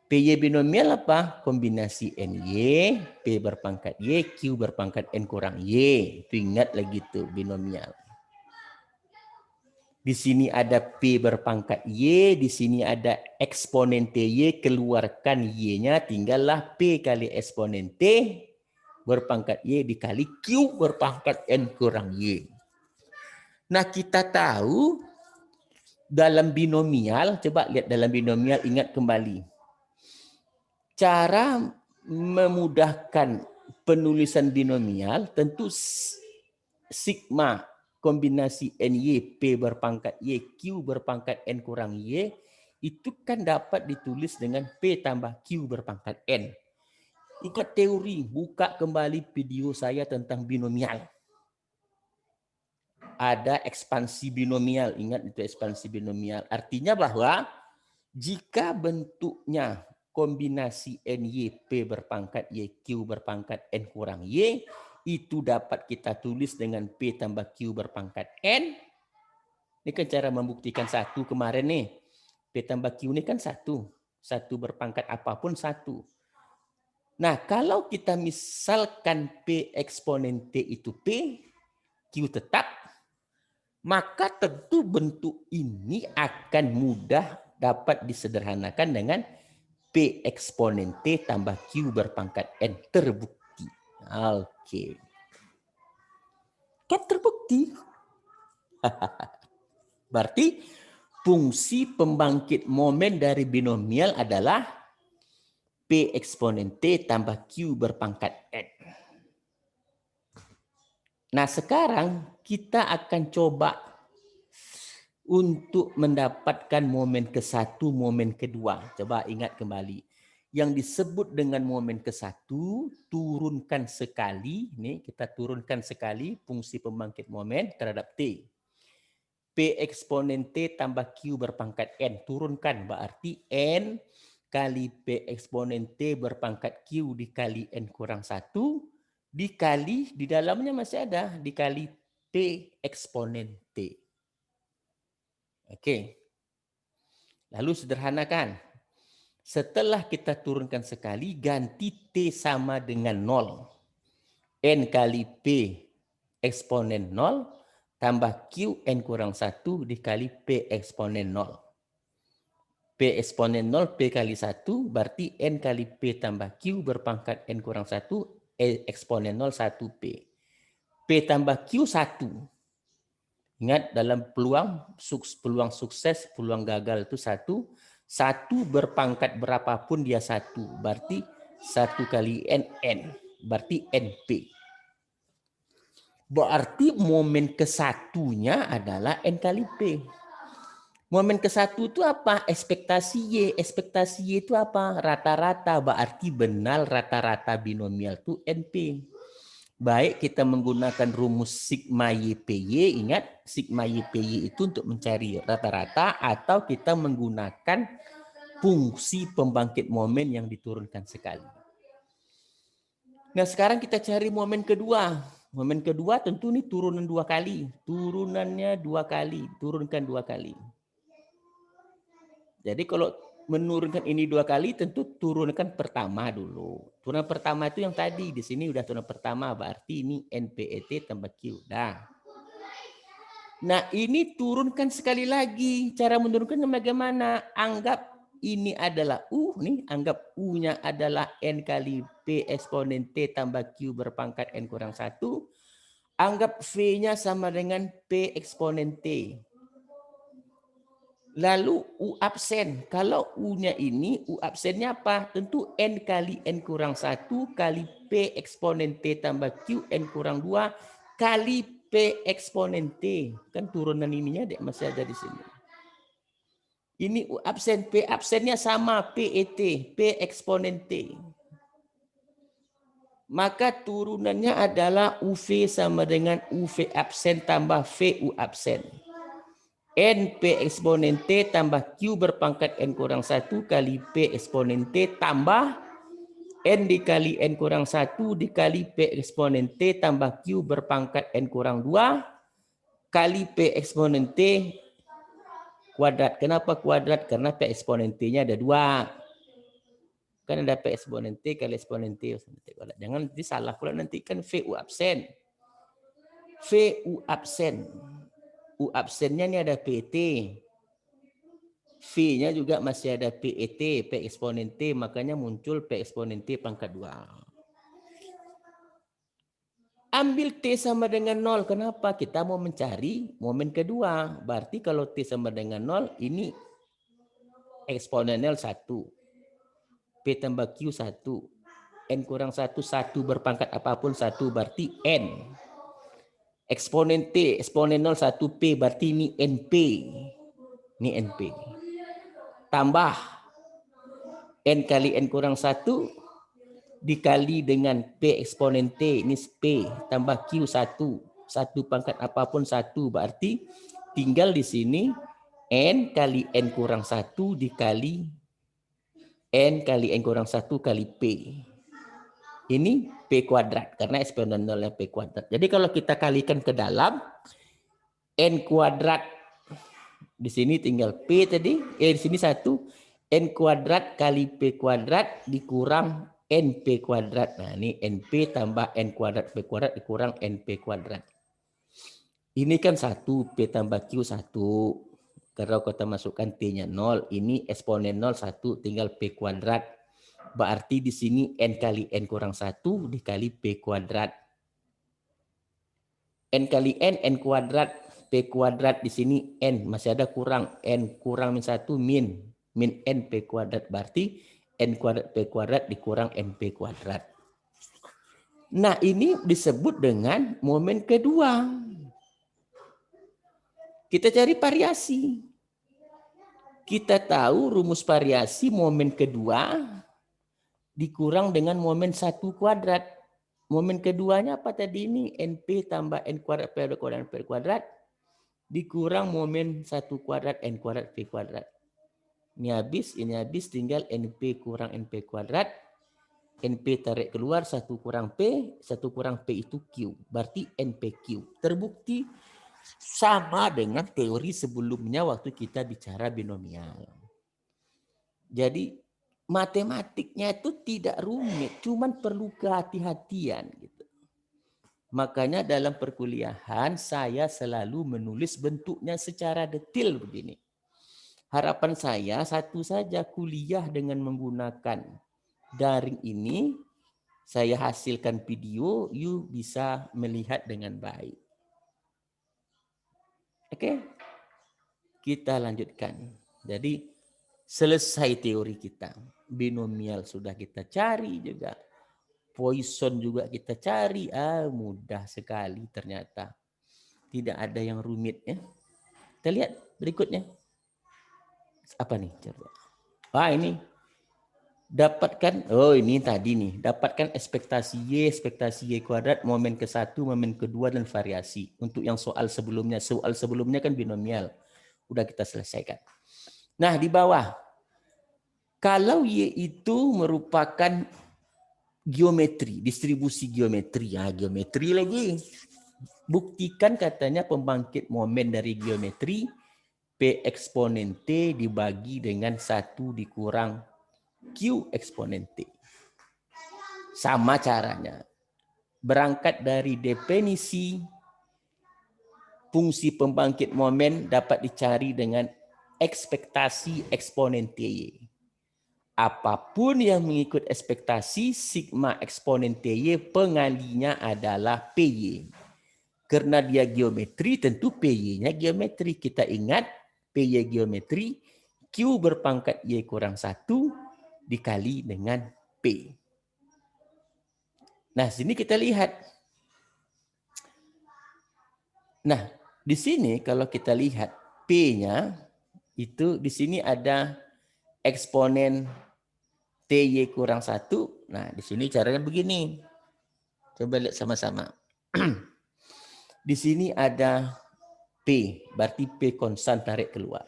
PY binomial apa? Kombinasi NY, P berpangkat Y, Q berpangkat N kurang Y. Itu ingat lagi tuh binomial. Di sini ada P berpangkat Y, di sini ada eksponen TY, keluarkan Y-nya, tinggallah P kali eksponen T berpangkat Y dikali Q berpangkat N kurang Y. Nah, kita tahu dalam binomial, coba lihat dalam binomial, ingat kembali. Cara memudahkan penulisan binomial tentu sigma kombinasi NY, P berpangkat Y, Q berpangkat N kurang Y, itu kan dapat ditulis dengan P tambah Q berpangkat N. Ingat teori, buka kembali video saya tentang binomial. Ada ekspansi binomial, ingat itu ekspansi binomial. Artinya bahwa jika bentuknya kombinasi NY, P berpangkat Y, Q berpangkat N kurang Y, itu dapat kita tulis dengan P tambah Q berpangkat N. Ini kan cara membuktikan satu kemarin nih. P tambah Q ini kan satu. Satu berpangkat apapun satu. Nah, kalau kita misalkan P eksponen T itu P, Q tetap, maka tentu bentuk ini akan mudah dapat disederhanakan dengan P eksponen T tambah Q berpangkat N. Terbukti. Oke. Kan terbukti. Berarti fungsi pembangkit momen dari binomial adalah P eksponen T tambah Q berpangkat N. Nah, sekarang kita akan coba untuk mendapatkan momen ke-1, momen kedua. Coba ingat kembali. Yang disebut dengan momen ke-1, turunkan sekali. Ini kita turunkan sekali fungsi pembangkit momen terhadap T. P eksponen T tambah Q berpangkat N. Turunkan berarti N kali P eksponen T berpangkat Q dikali N kurang 1. Dikali, di dalamnya masih ada, dikali P eksponen T. Oke. Lalu sederhanakan. Setelah kita turunkan sekali, ganti T sama dengan 0. N kali P eksponen 0 tambah Q N kurang 1 dikali P eksponen 0. P eksponen 0 P kali 1 berarti N kali P tambah Q berpangkat N kurang 1 eksponen 0 1P. P tambah Q 1. Ingat dalam peluang sukses, peluang gagal itu 1. 1 berpangkat berapapun dia 1. Berarti 1 kali N. Berarti NP. Berarti momen ke-1-nya adalah N kali P. Momen ke-1 itu apa? Ekspektasi Y. Ekspektasi Y itu apa? Rata-rata. Berarti benar rata-rata binomial itu NP. Baik kita menggunakan rumus sigma YPY, ingat sigma YPY itu untuk mencari rata-rata atau kita menggunakan fungsi pembangkit momen yang diturunkan sekali. Nah sekarang kita cari momen kedua. Momen kedua tentu ini turunan 2 kali. Turunannya 2 kali, turunkan 2 kali. Jadi kalau menurunkan ini 2 kali, tentu turunkan pertama dulu. Turunan pertama itu yang tadi, di sini udah turunan pertama, berarti ini NPET tambah Q. Nah, ini turunkan sekali lagi. Cara menurunkannya bagaimana? Anggap ini adalah U, nih, anggap U-nya adalah N kali P eksponen T tambah Q berpangkat N kurang 1. Anggap V-nya sama dengan P eksponen T. Lalu U absen. Kalau U-nya ini, U absennya apa? Tentu N kali N kurang 1 kali P eksponen T tambah Q N kurang 2 kali P eksponen T. Kan turunan ininya dek masih ada di sini. Ini U absen. P absennya sama PET. P eksponen T. Maka turunannya adalah UV sama dengan UV absen tambah VU absen. N P eksponen T tambah Q berpangkat N kurang 1 kali P eksponen T tambah N dikali N kurang 1 dikali P eksponen T tambah Q berpangkat N kurang 2 kali P eksponen T kuadrat. Kenapa kuadrat? Karena P eksponen T-nya ada 2. Kan ada P eksponen T kali eksponen T. Jangan nanti salah pula, nanti kan VU absen. VU absen. U absennya ini ada PT. V-nya juga masih ada PET, P eksponen T, makanya muncul P eksponen T pangkat 2. Ambil T sama dengan 0. Kenapa? Kita mau mencari momen kedua. Berarti kalau T sama dengan 0, ini eksponensial 1. P tambah Q 1. N kurang 1, 1 berpangkat apapun 1, berarti N. Eksponen T, eksponen 0, 1P, berarti ini NP. Ini NP. Tambah N kali N kurang 1 dikali dengan P eksponen T, ini P, tambah Q 1. 1 pangkat apapun 1, berarti tinggal di sini N kali N kurang 1 dikali N kali N kurang 1 kali P. Ini P kuadrat, karena eksponensialnya P kuadrat. Jadi kalau kita kalikan ke dalam, N kuadrat, di sini tinggal P tadi, di sini 1, N kuadrat kali P kuadrat dikurang NP kuadrat. Nah, ini NP tambah N kuadrat P kuadrat dikurang NP kuadrat. Ini kan 1, P tambah Q 1. Kalau kita masukkan T-nya 0, ini eksponen 0, 1, tinggal P kuadrat. Berarti di sini N kali N kurang 1 dikali P kuadrat. N kali N kuadrat. P kuadrat di sini N. Masih ada kurang. N kurang min 1 min N P kuadrat. Berarti N kuadrat P kuadrat dikurang NP kuadrat. Nah, ini disebut dengan momen kedua. Kita cari variasi. Kita tahu rumus variasi momen kedua dikurang dengan momen 1 kuadrat. Momen keduanya apa tadi ini? NP tambah N kuadrat P kuadrat P kuadrat dikurang momen 1 kuadrat N kuadrat P kuadrat. Ini habis, tinggal NP kurang NP kuadrat. NP tarik keluar, 1 kurang P, 1 kurang P itu Q. Berarti NPQ. Terbukti sama dengan teori sebelumnya waktu kita bicara binomial. Jadi matematiknya itu tidak rumit, cuman perlu kehati-hatian gitu. Makanya dalam perkuliahan saya selalu menulis bentuknya secara detail begini. Harapan saya satu saja, kuliah dengan menggunakan daring ini, saya hasilkan video, you bisa melihat dengan baik. Oke, kita lanjutkan. Jadi selesai teori kita. Binomial sudah kita cari juga. Poisson juga kita cari. Mudah sekali ternyata. Tidak ada yang rumit ya. Kita lihat berikutnya. Apa nih? Coba. Ini. Dapatkan, ini tadi nih. Dapatkan ekspektasi Y kuadrat, momen ke-1, momen kedua, dan variasi. Untuk yang soal sebelumnya. Soal sebelumnya kan binomial. Udah kita selesaikan. Nah, di bawah. Kalau Y itu merupakan geometri, distribusi geometri. Geometri lagi. Buktikan katanya pembangkit momen dari geometri P eksponen T dibagi dengan 1 dikurang Q eksponen T. Sama caranya. Berangkat dari definisi fungsi pembangkit momen dapat dicari dengan ekspektasi eksponen TY. Apapun yang mengikut ekspektasi, sigma eksponen TY pengalinya adalah PY. Karena dia geometri, tentu PY-nya geometri. Kita ingat PY geometri, Q berpangkat Y kurang 1 dikali dengan P. Nah, sini kita lihat. Nah, di sini kalau kita lihat P-nya, itu di sini ada eksponen TY kurang 1. Nah, di sini caranya begini. Coba lihat sama-sama. Di sini ada P, berarti P konstan tarik keluar.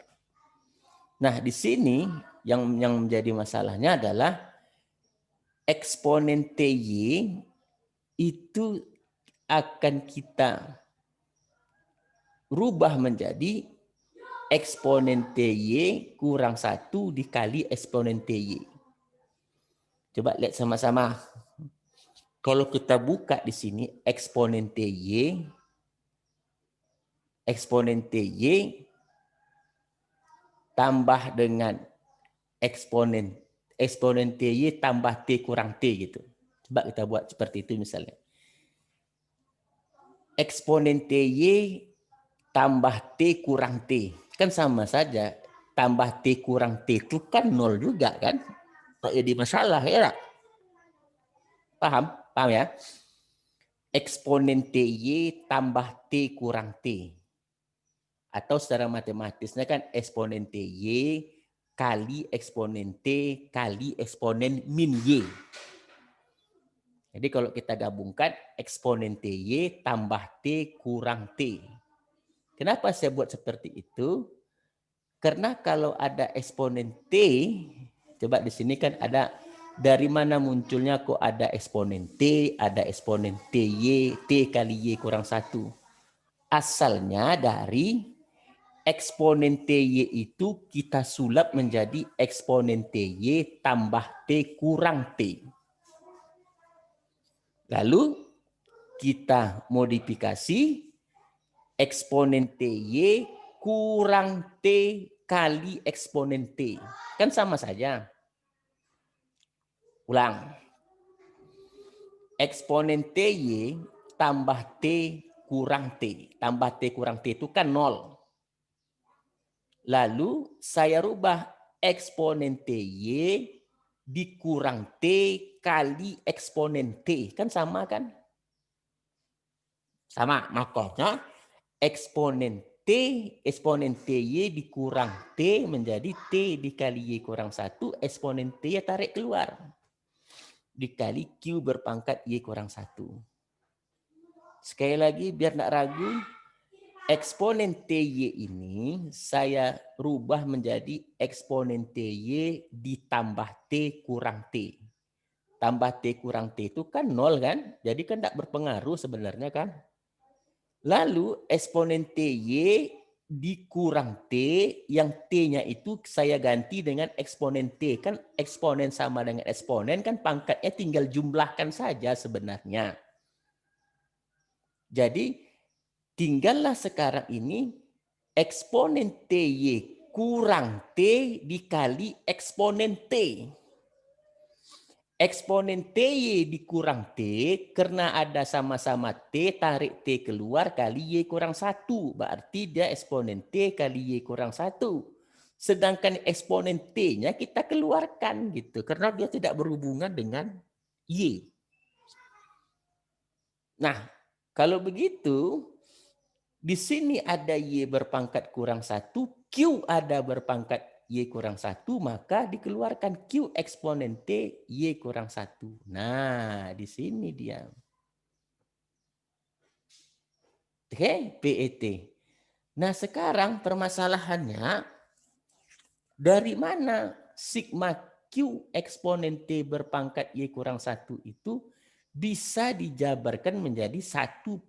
Nah, di sini yang menjadi masalahnya adalah eksponen TY itu akan kita rubah menjadi eksponen TY kurang 1 dikali eksponen TY. Coba lihat sama-sama. Kalau kita buka di sini eksponen TY tambah dengan eksponen TY tambah T kurang T gitu. Coba kita buat seperti itu misalnya. Eksponen TY tambah T kurang T. Kan sama saja. Tambah T kurang T itu kan 0 juga kan. Tak jadi masalah ya. Paham? Paham ya? Eksponen TY tambah T kurang T. Atau secara matematisnya kan eksponen TY kali eksponen T kali eksponen min Y. Jadi kalau kita gabungkan eksponen TY tambah T kurang T. Kenapa saya buat seperti itu? Karena kalau ada eksponen T, coba di sini kan ada dari mana munculnya kok ada eksponen T, ada eksponen TY, T kali Y kurang 1. Asalnya dari eksponen TY itu kita sulap menjadi eksponen TY tambah T kurang T. Lalu kita modifikasi eksponen TY kurang T kali eksponen T. Kan sama saja. Ulang. Eksponen TY tambah T kurang T. Tambah T kurang T itu kan 0. Lalu saya rubah eksponen TY dikurang T kali eksponen T. Kan sama kan? Sama. Makanya eksponen TY dikurang T menjadi T dikali Y kurang 1. Eksponen T ya tarik keluar. Dikali Q berpangkat Y kurang 1. Sekali lagi biar tidak ragu. Eksponen TY ini saya rubah menjadi eksponen TY ditambah T kurang T. Tambah T kurang T itu kan 0 kan? Jadi kan tidak berpengaruh sebenarnya kan? Lalu eksponen TY dikurang T, yang T-nya itu saya ganti dengan eksponen T. Kan eksponen sama dengan eksponen, kan pangkatnya tinggal jumlahkan saja sebenarnya. Jadi tinggallah sekarang ini eksponen TY kurang T dikali eksponen T. Eksponen TY dikurang T karena ada sama-sama T, tarik T keluar kali Y kurang 1. Berarti dia eksponen T kali Y kurang 1. Sedangkan eksponen T-nya kita keluarkan gitu. Karena dia tidak berhubungan dengan Y. Nah, kalau begitu, di sini ada Y berpangkat kurang 1, Q ada berpangkat Y kurang 1, maka dikeluarkan Q eksponen T Y kurang 1. Nah, di sini dia. Oke, PET. Nah, sekarang permasalahannya, dari mana sigma Q eksponen T berpangkat Y kurang 1 itu bisa dijabarkan menjadi 1/1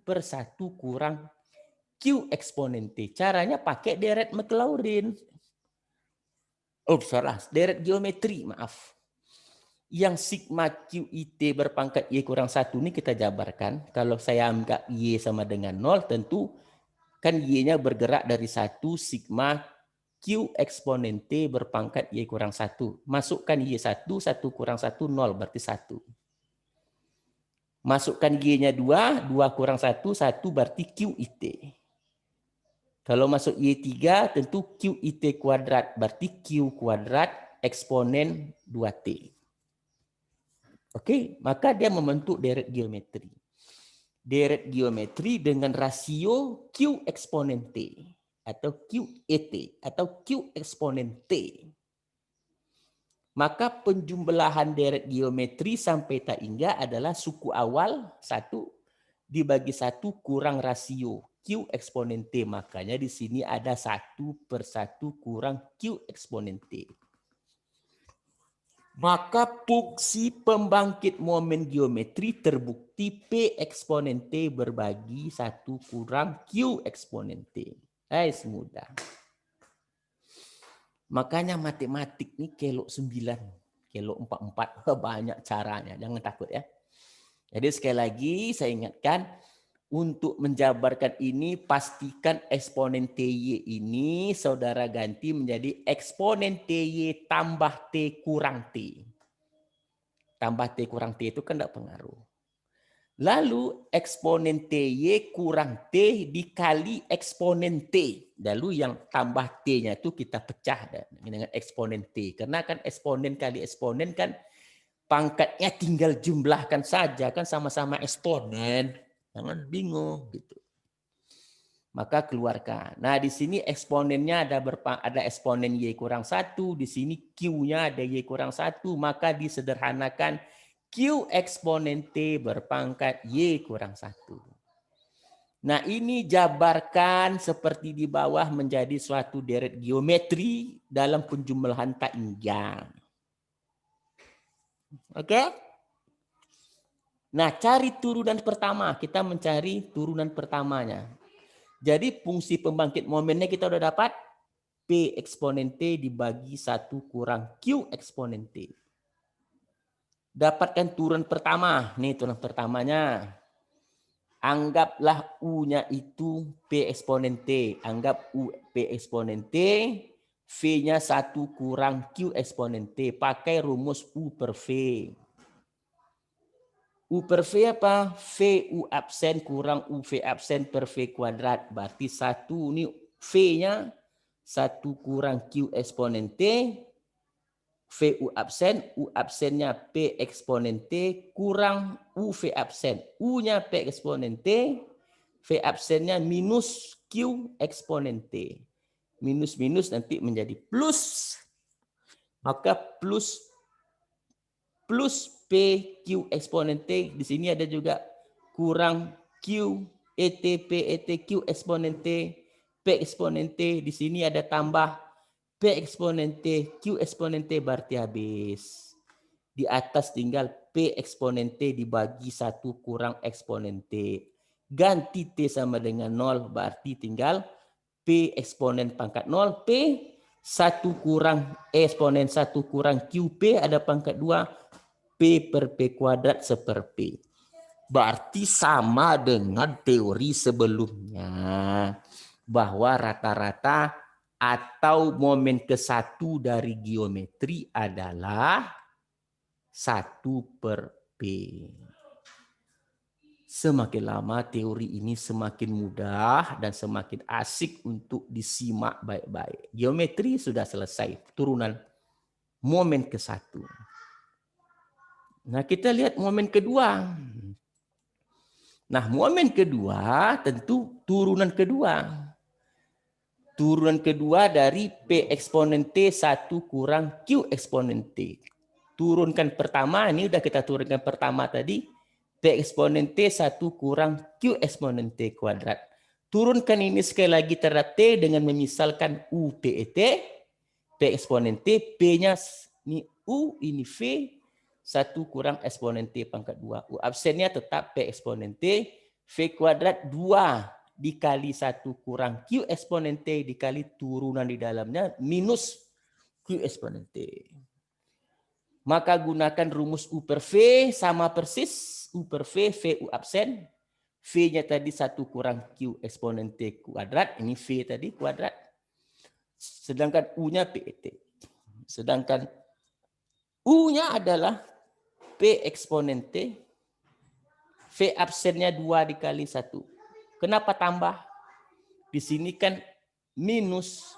kurang Q eksponen T. Caranya pakai deret Maclaurin. Oh, salah. Deret geometri, maaf. Yang sigma QIT berpangkat Y kurang 1 ini kita jabarkan. Kalau saya anggap Y sama dengan 0, tentu kan Y-nya bergerak dari 1 sigma Q eksponen T berpangkat Y kurang 1. Masukkan Y1, 1 kurang 1, 0, berarti 1. Masukkan Y-nya 2, 2 kurang 1, 1 berarti QIT. Kalau masuk Y3 tentu QIT kuadrat, berarti Q kuadrat eksponen 2T. Oke, maka dia membentuk deret geometri. Deret geometri dengan rasio Q eksponen T atau QET atau Q eksponen T. Maka penjumlahan deret geometri sampai tak hingga adalah suku awal 1 dibagi 1 kurang rasio Q eksponen T. Makanya di sini ada 1/1 kurang Q eksponen T. Maka fungsi pembangkit momen geometri terbukti P eksponen T berbagi 1 kurang Q eksponen T. Mudah. Makanya matematik ini kelok 9, kelok 44, banyak caranya. Jangan takut ya. Jadi sekali lagi saya ingatkan, untuk menjabarkan ini pastikan eksponen TY ini saudara ganti menjadi eksponen TY tambah T kurang T. Tambah T kurang T itu kan tidak pengaruh. Lalu eksponen TY kurang T dikali eksponen T. Lalu yang tambah T-nya itu kita pecah dengan eksponen T. Karena kan eksponen kali eksponen kan pangkatnya tinggal jumlahkan saja. Kan sama-sama eksponen. Jangan bingung gitu. Maka keluarkan. Nah di sini eksponennya ada eksponen Y kurang 1. Di sini Q-nya ada Y kurang 1. Maka disederhanakan Q eksponen T berpangkat Y kurang 1. Nah ini jabarkan seperti di bawah menjadi suatu deret geometri dalam penjumlahan tak hingga. Oke? Nah cari turunan pertama. Kita mencari turunan pertamanya. Jadi fungsi pembangkit momennya kita udah dapat. P eksponen T dibagi 1 kurang Q eksponen T. Dapatkan turunan pertama. Nih turunan pertamanya. Anggaplah U-nya itu P eksponen T. Anggap U P eksponen T. V-nya 1 kurang Q eksponen T. Pakai rumus U per V. U per V apa? V U absen kurang U V absen per V kuadrat. Berarti 1 ini V-nya 1 kurang Q eksponen T. V U absennya P eksponen T kurang U V absen. U-nya P eksponen T, V absennya minus Q eksponen T. Minus nanti menjadi plus. Maka plus P Q eksponen T. Di sini ada juga kurang Q ET P ET Q eksponen T, P eksponen T. Di sini ada tambah P eksponen T, Q eksponen T, berarti habis. Di atas tinggal P eksponen T dibagi 1 kurang eksponen T. Ganti T sama dengan 0, berarti tinggal P eksponen pangkat 0, P 1 kurang eksponen 1 kurang QP ada pangkat 2, P per P kuadrat seper P. Berarti sama dengan teori sebelumnya. Bahwa rata-rata atau momen ke-1 dari geometri adalah 1 per P. Semakin lama teori ini semakin mudah dan semakin asik untuk disimak baik-baik. Geometri sudah selesai, turunan momen ke-1. Nah kita lihat momen kedua. Nah momen kedua tentu turunan kedua. Turunan kedua dari P eksponen T 1 kurang Q eksponen T. Turunkan pertama, ini udah kita turunkan pertama tadi. P eksponen T 1 kurang Q eksponen T kuadrat. Turunkan ini sekali lagi terhadap T dengan memisalkan U PET. P eksponen T, P-nya ini U, ini V. 1 kurang eksponen T pangkat 2. U absennya tetap P eksponen T. V kuadrat 2. dikali 1 kurang Q eksponen T dikali turunan di dalamnya minus Q eksponen T. Maka gunakan rumus U per V sama persis U per V, VU absen. V-nya tadi 1 kurang Q eksponen T kuadrat. Ini V tadi kuadrat. Sedangkan U-nya PET. Sedangkan U-nya adalah P eksponen T. V absennya 2 dikali 1. Kenapa tambah? Di sini kan minus.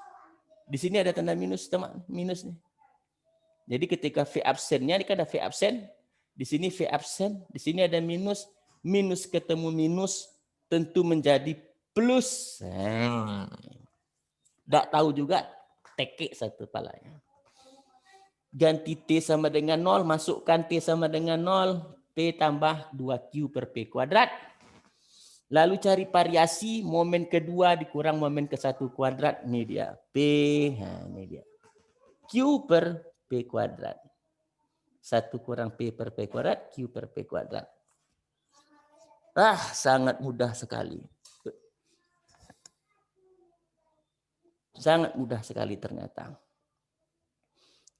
Di sini ada tanda minus, teman. Minus nih. Jadi ketika V absennya, ini kan ada V absen. Di sini V absen. Di sini ada minus. Minus ketemu minus tentu menjadi plus. Tidak tahu juga. Tekek satu palanya. Ganti T sama dengan 0. Masukkan T sama dengan 0. P tambah 2Q per P kuadrat. Lalu cari variasi momen kedua dikurang momen ke-1 kuadrat. Ini dia. P. Nah, ini dia. Q per P kuadrat. 1 kurang P per P kuadrat. Q per P kuadrat. Sangat mudah sekali. Sangat mudah sekali ternyata.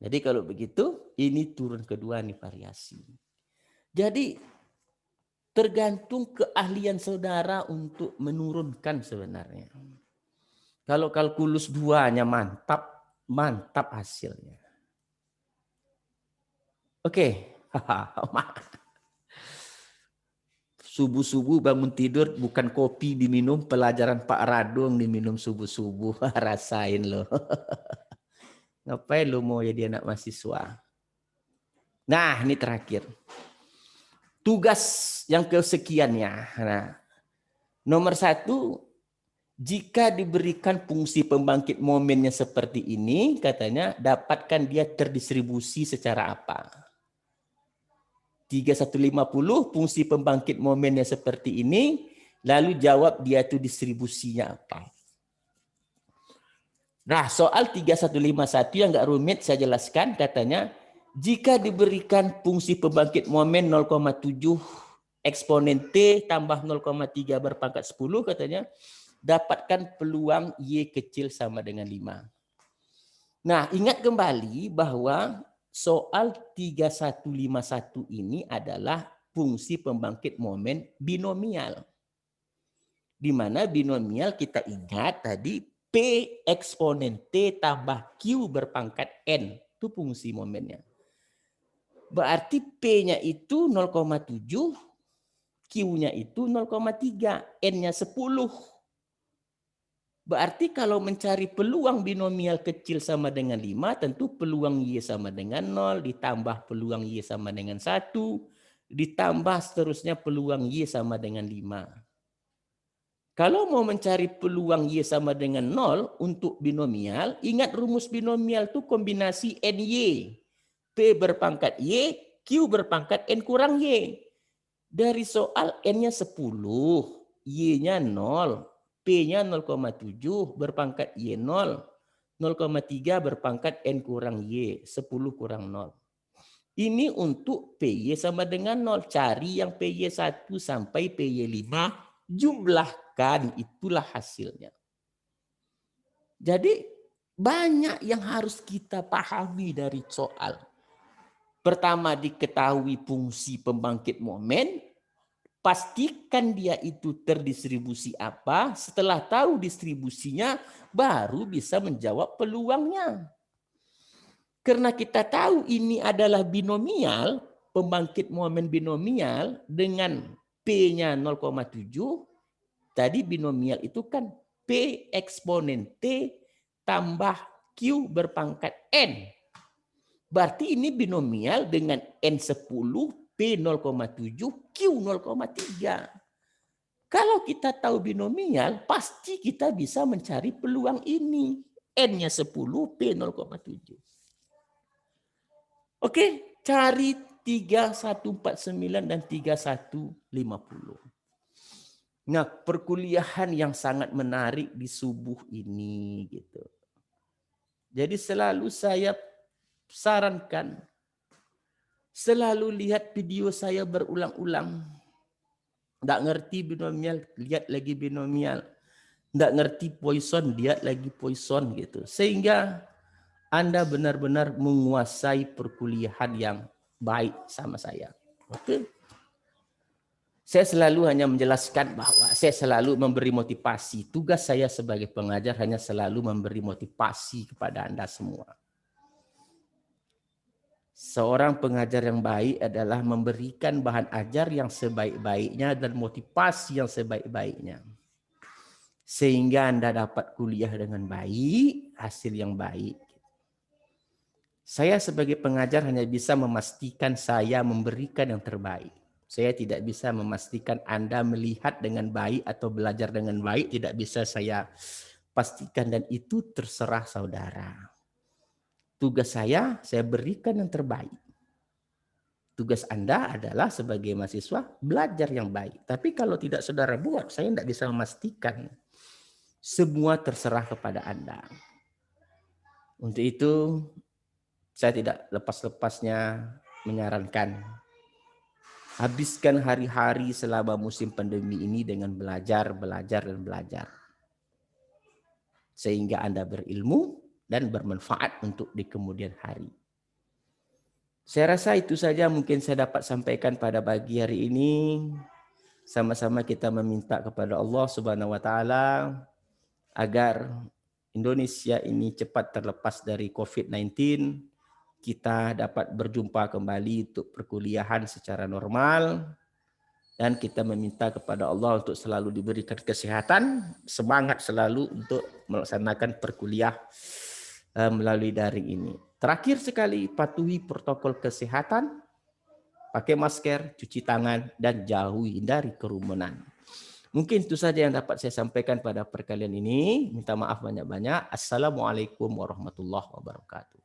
Jadi kalau begitu, ini turun kedua nih variasi. Jadi tergantung keahlian saudara untuk menurunkan sebenarnya. Kalau kalkulus 2-nya mantap, mantap hasilnya. Oke. Subuh-subuh bangun tidur bukan kopi diminum, pelajaran Pak Radung diminum subuh-subuh. Rasain loh. Ngapain lo mau jadi anak mahasiswa? Nah, ini terakhir. Tugas yang kesekiannya. Nah, nomor 1, jika diberikan fungsi pembangkit momennya seperti ini, katanya dapatkan dia terdistribusi secara apa? 3150 fungsi pembangkit momennya seperti ini, lalu jawab dia itu distribusinya apa? Nah, soal 3151 yang nggak rumit saya jelaskan, katanya jika diberikan fungsi pembangkit momen 0,7 eksponen T tambah 0,3 berpangkat 10, katanya dapatkan peluang Y kecil sama dengan 5. Nah, ingat kembali bahwa soal 3151 ini adalah fungsi pembangkit momen binomial. Di mana binomial kita ingat tadi P eksponen T tambah Q berpangkat N. Itu fungsi momennya. Berarti P-nya itu 0,7, Q-nya itu 0,3, N-nya 10. Berarti kalau mencari peluang binomial kecil sama dengan 5, tentu peluang Y sama dengan 0, ditambah peluang Y sama dengan 1, ditambah seterusnya peluang Y sama dengan 5. Kalau mau mencari peluang Y sama dengan 0 untuk binomial, ingat rumus binomial itu kombinasi NY. P berpangkat Y, Q berpangkat N kurang Y. Dari soal N-nya 10, Y-nya 0, P-nya 0,7 berpangkat Y 0, 0,3 berpangkat N kurang Y, 10 kurang 0. Ini untuk PY sama dengan 0. Cari yang PY 1 sampai PY 5, jumlahkan, itulah hasilnya. Jadi banyak yang harus kita pahami dari soal. Pertama, diketahui fungsi pembangkit momen, pastikan dia itu terdistribusi apa, setelah tahu distribusinya baru bisa menjawab peluangnya. Karena kita tahu ini adalah binomial, pembangkit momen binomial dengan P-nya 0,7, tadi binomial itu kan P eksponen T tambah Q berpangkat N. Berarti ini binomial dengan N10, P 0,7, Q 0,3. Kalau kita tahu binomial, pasti kita bisa mencari peluang ini. N-nya 10, P 0,7. Oke, cari 3149 dan 3150. Nah, perkuliahan yang sangat menarik di subuh ini gitu. Jadi selalu saya sarankan, selalu lihat video saya berulang-ulang. Nggak ngerti binomial, lihat lagi binomial. Nggak ngerti Poisson, lihat lagi Poisson gitu. Sehingga Anda benar-benar menguasai perkuliahan yang baik sama saya. Oke. Saya selalu hanya menjelaskan bahwa saya selalu memberi motivasi. Tugas saya sebagai pengajar hanya selalu memberi motivasi kepada Anda semua. Seorang pengajar yang baik adalah memberikan bahan ajar yang sebaik-baiknya dan motivasi yang sebaik-baiknya. Sehingga Anda dapat kuliah dengan baik, hasil yang baik. Saya sebagai pengajar hanya bisa memastikan saya memberikan yang terbaik. Saya tidak bisa memastikan Anda melihat dengan baik atau belajar dengan baik. Tidak bisa saya pastikan, dan itu terserah saudara. Tugas saya berikan yang terbaik. Tugas Anda adalah sebagai mahasiswa belajar yang baik. Tapi kalau tidak saudara buat, saya tidak bisa memastikan. Semua terserah kepada Anda. Untuk itu, saya tidak lepas-lepasnya menyarankan habiskan hari-hari selama musim pandemi ini dengan belajar, dan belajar. Sehingga Anda berilmu dan bermanfaat untuk di kemudian hari. Saya rasa itu saja mungkin saya dapat sampaikan pada pagi hari ini. Sama-sama kita meminta kepada Allah Subhanahu wa taala agar Indonesia ini cepat terlepas dari COVID-19. Kita dapat berjumpa kembali untuk perkuliahan secara normal, dan kita meminta kepada Allah untuk selalu diberikan kesehatan, semangat selalu untuk melaksanakan perkuliah melalui daring ini. Terakhir sekali, patuhi protokol kesehatan, pakai masker, cuci tangan, dan jauhi dari kerumunan. Mungkin itu saja yang dapat saya sampaikan pada perkalian ini. Minta maaf banyak-banyak. Assalamualaikum warahmatullahi wabarakatuh.